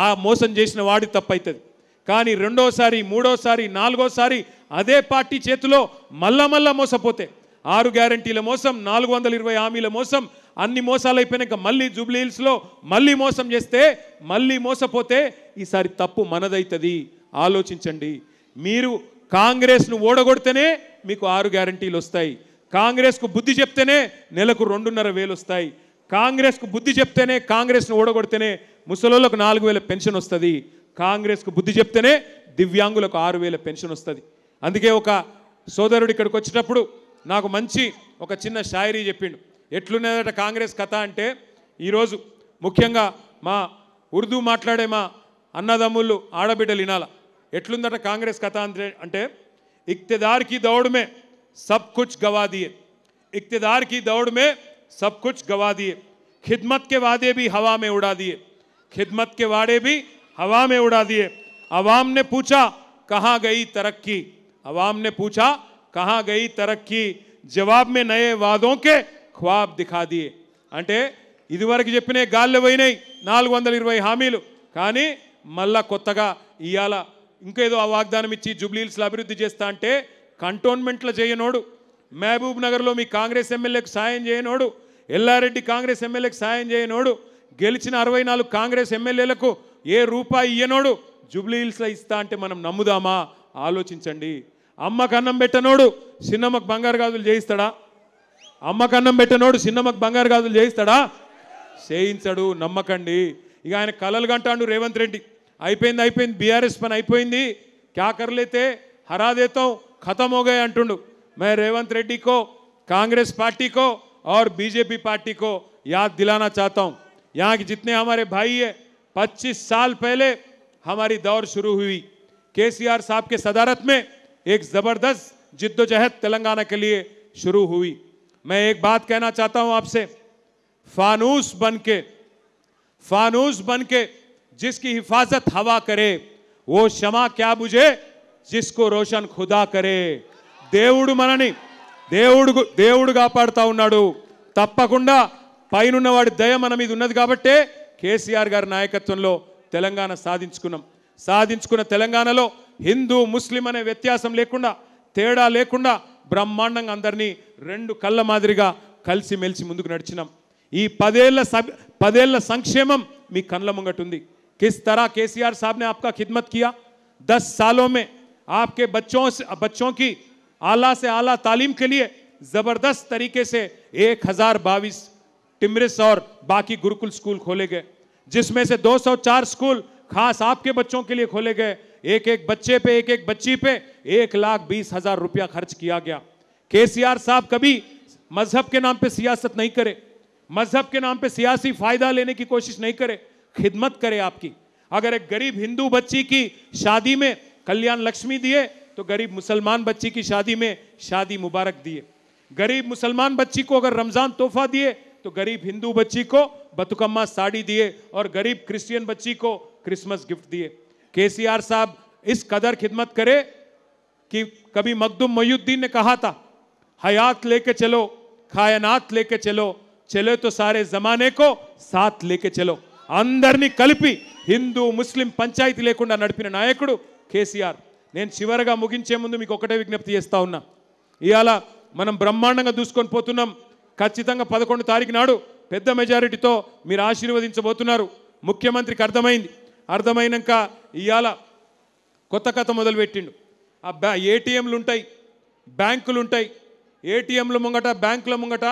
ఆ మోసం చేసిన వాడి తప్పవుతుంది. కానీ 2వసారి 3వసారి 4వసారి అదే పార్టీ చేతిలో మళ్ళా మోసపోతే 6 గ్యారంటీల మోసం, 420 హామీల మోసం, అన్ని మోసాలు అయిపోయినాక మళ్ళీ జూబ్లీ హిల్స్లో మళ్ళీ మోసం చేస్తే, మళ్ళీ మోసపోతే ఈసారి తప్పు మనదవుతుంది. ఆలోచించండి. మీరు కాంగ్రెస్ను ఓడగొడితేనే మీకు 6 గ్యారంటీలు వస్తాయి, కాంగ్రెస్కు బుద్ధి చెప్తేనే నెలకు 2,500 వస్తాయి, కాంగ్రెస్కు బుద్ధి చెప్తేనే, కాంగ్రెస్ను ఓడగొడితేనే ముసలోళ్ళకు 4,000 పెన్షన్ వస్తుంది, కాంగ్రెస్కు బుద్ధి చెప్తేనే దివ్యాంగులకు 6,000 పెన్షన్ వస్తుంది. అందుకే ఒక సోదరుడు ఇక్కడికి వచ్చేటప్పుడు నాకు మంచి ఒక చిన్న షాయరీ చెప్పిండు. ఎట్లున్నదట కాంగ్రెస్ కథ అంటే, ఈరోజు ముఖ్యంగా మా ఉర్దూ మాట్లాడే మా అన్నదమ్ముళ్ళు ఆడబిడ్డలు వినాల. ఎట్లుందట కాంగ్రెస్ కథ అంటే, इक़्तिदार की दौड़ में सब कुछ गवा दिए, इक़्तिदार की दौड़ में सब कुछ गवा दिए, खिदमत के वादे भी हवा में उड़ा दिए, खिदमत के वादे भी हवा में उड़ा दिए, अवाम ने पूछा कहाँ गई तरक्की, अवाम ने पूछा कहाँ गई तरक्की, जवाब में नए वादों के ख्वाब दिखा दिए. అంటే ఇదివరకు చెప్పిన గాల్లో పోయినాయి 420 హామీలు, కానీ మళ్ళా కొత్తగా ఇవాళ ఇంకేదో ఆ వాగ్దానం ఇచ్చి జూబ్లీ హిల్స్లో అభివృద్ధి చేస్తా అంటే, కంటోన్మెంట్లో చేయనోడు, మహబూబ్ నగర్లో మీ కాంగ్రెస్ ఎమ్మెల్యేకు సాయం చేయనోడు, ఎల్లారెడ్డి కాంగ్రెస్ ఎమ్మెల్యేకు సాయం చేయనోడు, గెలిచిన 64 కాంగ్రెస్ ఎమ్మెల్యేలకు ఏ రూపాయి ఇయ్యనోడు జూబ్లీ హిల్స్లో ఇస్తా అంటే మనం నమ్ముదామా? ఆలోచించండి. అమ్మకు అన్నం పెట్టనోడు చిన్నమ్మకు బంగారు గాజులు చేయిస్తాడా? అమ్మకన్నం పెట్టనోడు చిన్నమ్మకు బంగారు గాజులు చేయిస్తాడా? చేయించడు. నమ్మకండి. ఇక ఆయన కలలు కంటాడు రేవంత్ రెడ్డి. అయిపోయింది బీఆర్ఎస్ పని అయిపోయింది, క్యా కర్ లేతే हरा देता हूं, खत्म हो गए अंटुंडु। मैं रेवंत रेड्डी को, कांग्रेस पार्टी को और बीजेपी पार्टी को याद दिलाना चाहता हूं, यहाँ के जितने हमारे भाई है, 25 साल पहले हमारी दौर शुरू हुई। केसीआर साहब के सदारत में एक जबरदस्त जिद्दोजहद तेलंगाना के लिए शुरू हुई। मैं एक बात कहना चाहता हूं आपसे, फानूस बनके जिसकी हिफाजत हवा करे वो शमा क्या बुझे जिसको रोशन खुदा करे। దేవుడు మనని దేవుడు కాపాడుతా ఉన్నాడు। తప్పకుండా పైనున్నవాడి దయ మన మీద ఉన్నది కాబట్టే కేసీఆర్ గారి నాయకత్వంలో తెలంగాణ సాధించుకున్న తెలంగాణలో హిందూ ముస్లిం అనే వ్యత్యాసం లేకుండా, తేడా లేకుండా బ్రహ్మాండంగా అందరినీ రెండు కళ్ళ మాదిరిగా కలిసి మెలిసి ముందుకు నడిచినాం। ఈ 10 ఏళ్ల సంక్షేమం మీ కళ్ళ ముంగట ఉంది। किस तरह केसीआर साहब ने आपका खिदमत किया। 10 सालों में आपके बच्चों की आला से आला तालीम के लिए जबरदस्त तरीके से 1022 टिमरिस और बाकी गुरुकुल स्कूल खोले गए, जिसमें से 204 स्कूल खास आपके बच्चों के लिए खोले गए। एक एक बच्चे पे, एक एक बच्ची पे 1,20,000 रुपया खर्च किया गया। केसीआर साहब कभी मजहब के नाम पे सियासत नहीं करे, मजहब के नाम पे सियासी फायदा लेने की कोशिश नहीं करे, खिदमत करे आपकी। अगर एक गरीब हिंदू बच्ची की शादी में कल्याण लक्ष्मी दिए तो गरीब मुसलमान बच्ची की शादी में शादी मुबारक दिए। गरीब मुसलमान बच्ची को अगर रमजान तोहफा दिए तो गरीब हिंदू बच्ची को बतुकम्मा साड़ी दिए और गरीब क्रिश्चियन बच्ची को क्रिसमस गिफ्ट दिए। केसीआर साहब इस कदर खिदमत करे कि कभी मखदूम मोइनुद्दीन ने कहा था, हयात लेके चलो, कायनात लेके चलो, चले तो सारे जमाने को साथ लेके चलो। అందరినీ కలిపి హిందూ ముస్లిం పంచాయతీ లేకుండా నడిపిన నాయకుడు కేసీఆర్। నేను చివరగా ముగించే ముందు మీకు ఒకటే విజ్ఞప్తి చేస్తా ఉన్నా, ఇవాళ మనం బ్రహ్మాండంగా దూసుకొని పోతున్నాం। ఖచ్చితంగా 11 తారీఖు నాడు పెద్ద మెజారిటీతో మీరు ఆశీర్వదించబోతున్నారు। ముఖ్యమంత్రికి అర్థమైనాక ఇవాళ కొత్త కథ మొదలుపెట్టిండు। ఆ ఏటీఎంలు ఉంటాయి, బ్యాంకులు ఉంటాయి, ఏటీఎంల ముంగట బ్యాంకుల ముంగట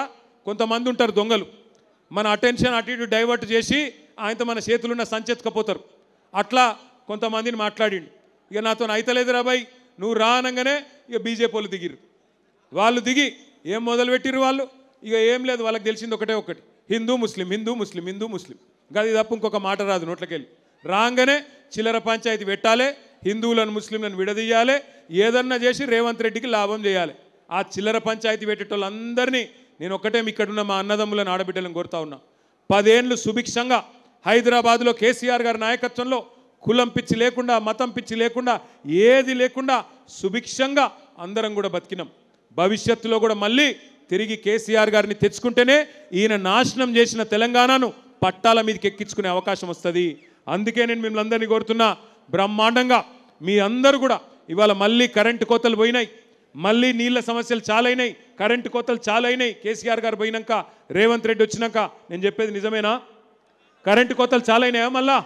కొంతమంది ఉంటారు దొంగలు, మన అటెన్షన్ అటు ఇటు డైవర్ట్ చేసి ఆయనతో మన చేతులున్న సంచెత్తుకపోతారు। అట్లా కొంతమందిని మాట్లాడిండు। ఇక నాతో అయితలేదు రాబాయ్ నువ్వు రానంగానే ఇక బీజేపీ వాళ్ళు దిగిరు। వాళ్ళు దిగి ఏం మొదలుపెట్టిరు వాళ్ళు, ఇక ఏం లేదు, వాళ్ళకి తెలిసింది ఒకటి, హిందూ ముస్లిం గది తప్ప ఇంకొక మాట రాదు నోట్లకెళ్ళి। రాగానే చిల్లర పంచాయతీ పెట్టాలి, హిందువులను ముస్లింలను విడదీయాలి, ఏదన్నా చేసి రేవంత్ రెడ్డికి లాభం చేయాలి। ఆ చిల్లర పంచాయతీ పెట్టేటోళ్ళందరినీ నేను ఒకటే ఇక్కడున్న మా అన్నదమ్ములను ఆడబిడ్డలను కోరుతా ఉన్నా, 10 ఏళ్ళు సుభిక్షంగా హైదరాబాద్లో కేసీఆర్ గారి నాయకత్వంలో కులం పిచ్చి లేకుండా, మతం పిచ్చి లేకుండా, ఏది లేకుండా సుభిక్షంగా అందరం కూడా బతికినాం। భవిష్యత్తులో కూడా మళ్ళీ తిరిగి కేసీఆర్ గారిని తెచ్చుకుంటేనే ఈయన నాశనం చేసిన తెలంగాణను పట్టాల మీదకి ఎక్కించుకునే అవకాశం వస్తుంది। అందుకే నేను మిమ్మల్ని అందరినీ కోరుతున్నా, బ్రహ్మాండంగా మీ అందరూ కూడా ఇవాళ మళ్ళీ కరెంటు కోతలు పోయినాయి, మళ్ళీ నీళ్ళ సమస్యలు చాలైనాయి, కరెంటు కోతలు చాలైనాయి। కేసీఆర్ గారు పోయినాక రేవంత్ రెడ్డి వచ్చినాక నేను చెప్పేది నిజమేనా? కరెంటు కోతలు చాలైనాయా? మళ్ళా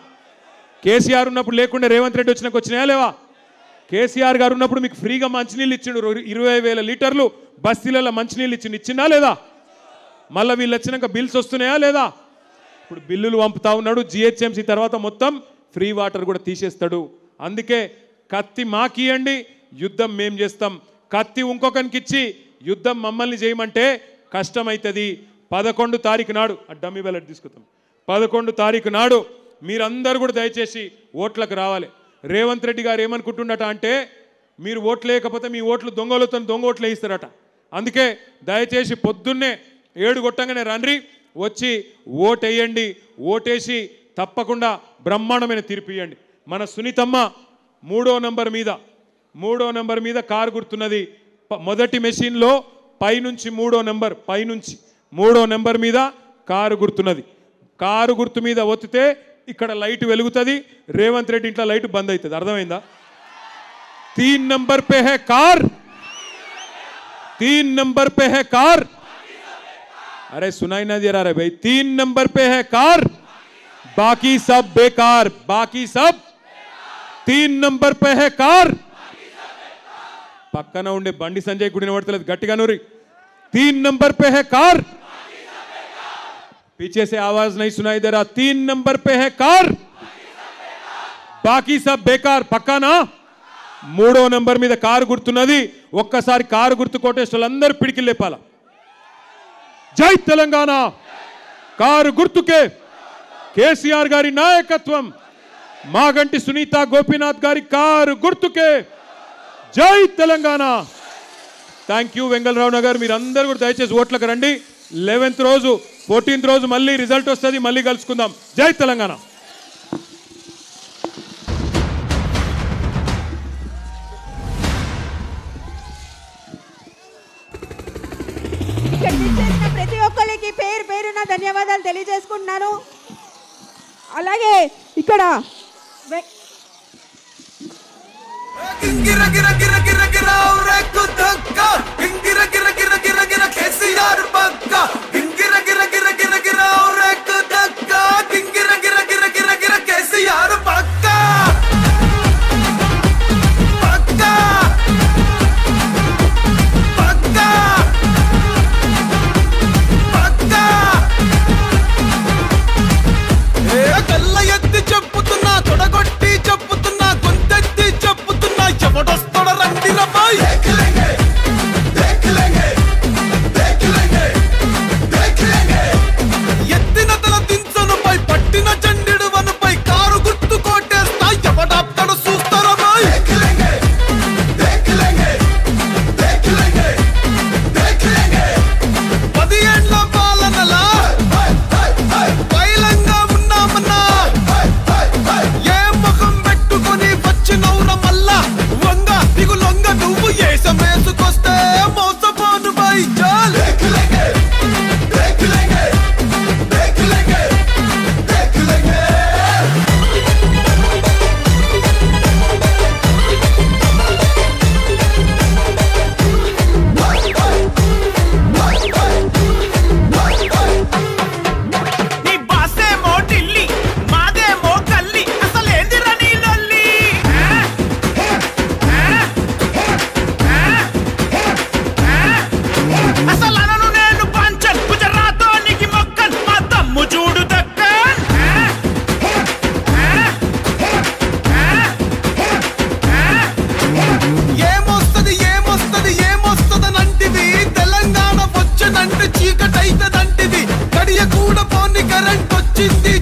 కేసీఆర్ ఉన్నప్పుడు లేకుండా రేవంత్ రెడ్డి వచ్చినాయా లేవా? కేసీఆర్ గారు ఉన్నప్పుడు మీకు ఫ్రీగా మంచినీళ్ళు ఇచ్చిండు, 20,000 లీటర్లు బస్తీలలో మంచినీళ్ళు ఇచ్చిందా లేదా? మళ్ళీ వీళ్ళు వచ్చినాక బిల్స్ వస్తున్నాయా లేదా? ఇప్పుడు బిల్లులు పంపుతా ఉన్నాడు, జిహెచ్ఎంసీ తర్వాత మొత్తం ఫ్రీ వాటర్ కూడా తీసేస్తాడు। అందుకే కత్తి మాకియండి, యుద్ధం మేం చేస్తాం, కత్తి ఇంకొకరికి ఇచ్చి యుద్ధం మమ్మల్ని చేయమంటే కష్టమవుతుంది। 11 తారీఖు నాడు డమ్మీ బ్యాలెట్ తీసుకుంటాం, 11 తారీఖు నాడు మీరందరూ కూడా దయచేసి ఓట్లకు రావాలి। రేవంత్ రెడ్డి గారు ఏమనుకుంటున్నట అంటే, మీరు ఓట్లు వేయకపోతే మీ ఓట్లు దొంగ ఓట్లు వేయిస్తారట। అందుకే దయచేసి పొద్దున్నే 7 కొట్టంగానే రండి, వచ్చి ఓటేయండి, ఓటేసి తప్పకుండా బ్రహ్మాండమైన తీర్పు ఇవ్వండి। మన సునీతమ్మ 3వ నంబర్ మీద కారు గుర్తున్నది, మొదటి మెషిన్లో పైనుంచి 3వ నెంబర్ మీద కారు గుర్తున్నది। కారు గుర్తు మీద ఒత్తితే ఇక్కడ లైట్ వెలుగుతుంది, రేవంత్ రెడ్డి ఇంట్లో లైట్ బంద్ అవుతుంది। అర్థమైందా? 3 नंबर पे है कार, 3 नंबर पे है कार, अरे सुनाई ना दे रहा है भाई, 3 नंबर पे है कार, बाकी सब बेकार, 3 नंबर पे है कार। పక్కన ఉండే బండి సంజయ్ గుడి నిలబడతలేదు, గట్టిగా నూరి 3 नंबर पे है कार। पीछे से आवाज नहीं सुनाई दे रहा। 3 नंबर पे है कार, बाकी सब बेकार। पक्का ना? 3వ నంబర్ మీద కారు గుర్తున్నది. ఒక్కసారి కారు గుర్తు కోటేశ్వరులందరూ పిడికిలు లేపాల. జై తెలంగాణ. కారు గుర్తుకే కేసీఆర్ గారి నాయకత్వం, మాగంటి సునీత గోపీనాథ్ గారి కారు గుర్తుకే జై తెలంగాణ. Thank you Vengalrao Nagar. మీరందరూ కూడా దయచేసి ఓట్లకు రండి. 11th రోజు 14th రోజు మళ్ళీ రిజల్ట్ వస్తుంది, మళ్ళీ కలుసుకుందాం. జై తెలంగాణ. ప్రతి ఒక్కరికి పేరు పేరున ధన్యవాదాలు తెలియజేసుకుంటున్నాను. అలాగే ఇక్కడ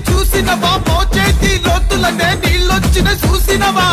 చూసినవా మోచేతి లోతులనే నీళ్ళొచ్చిన చూసినవా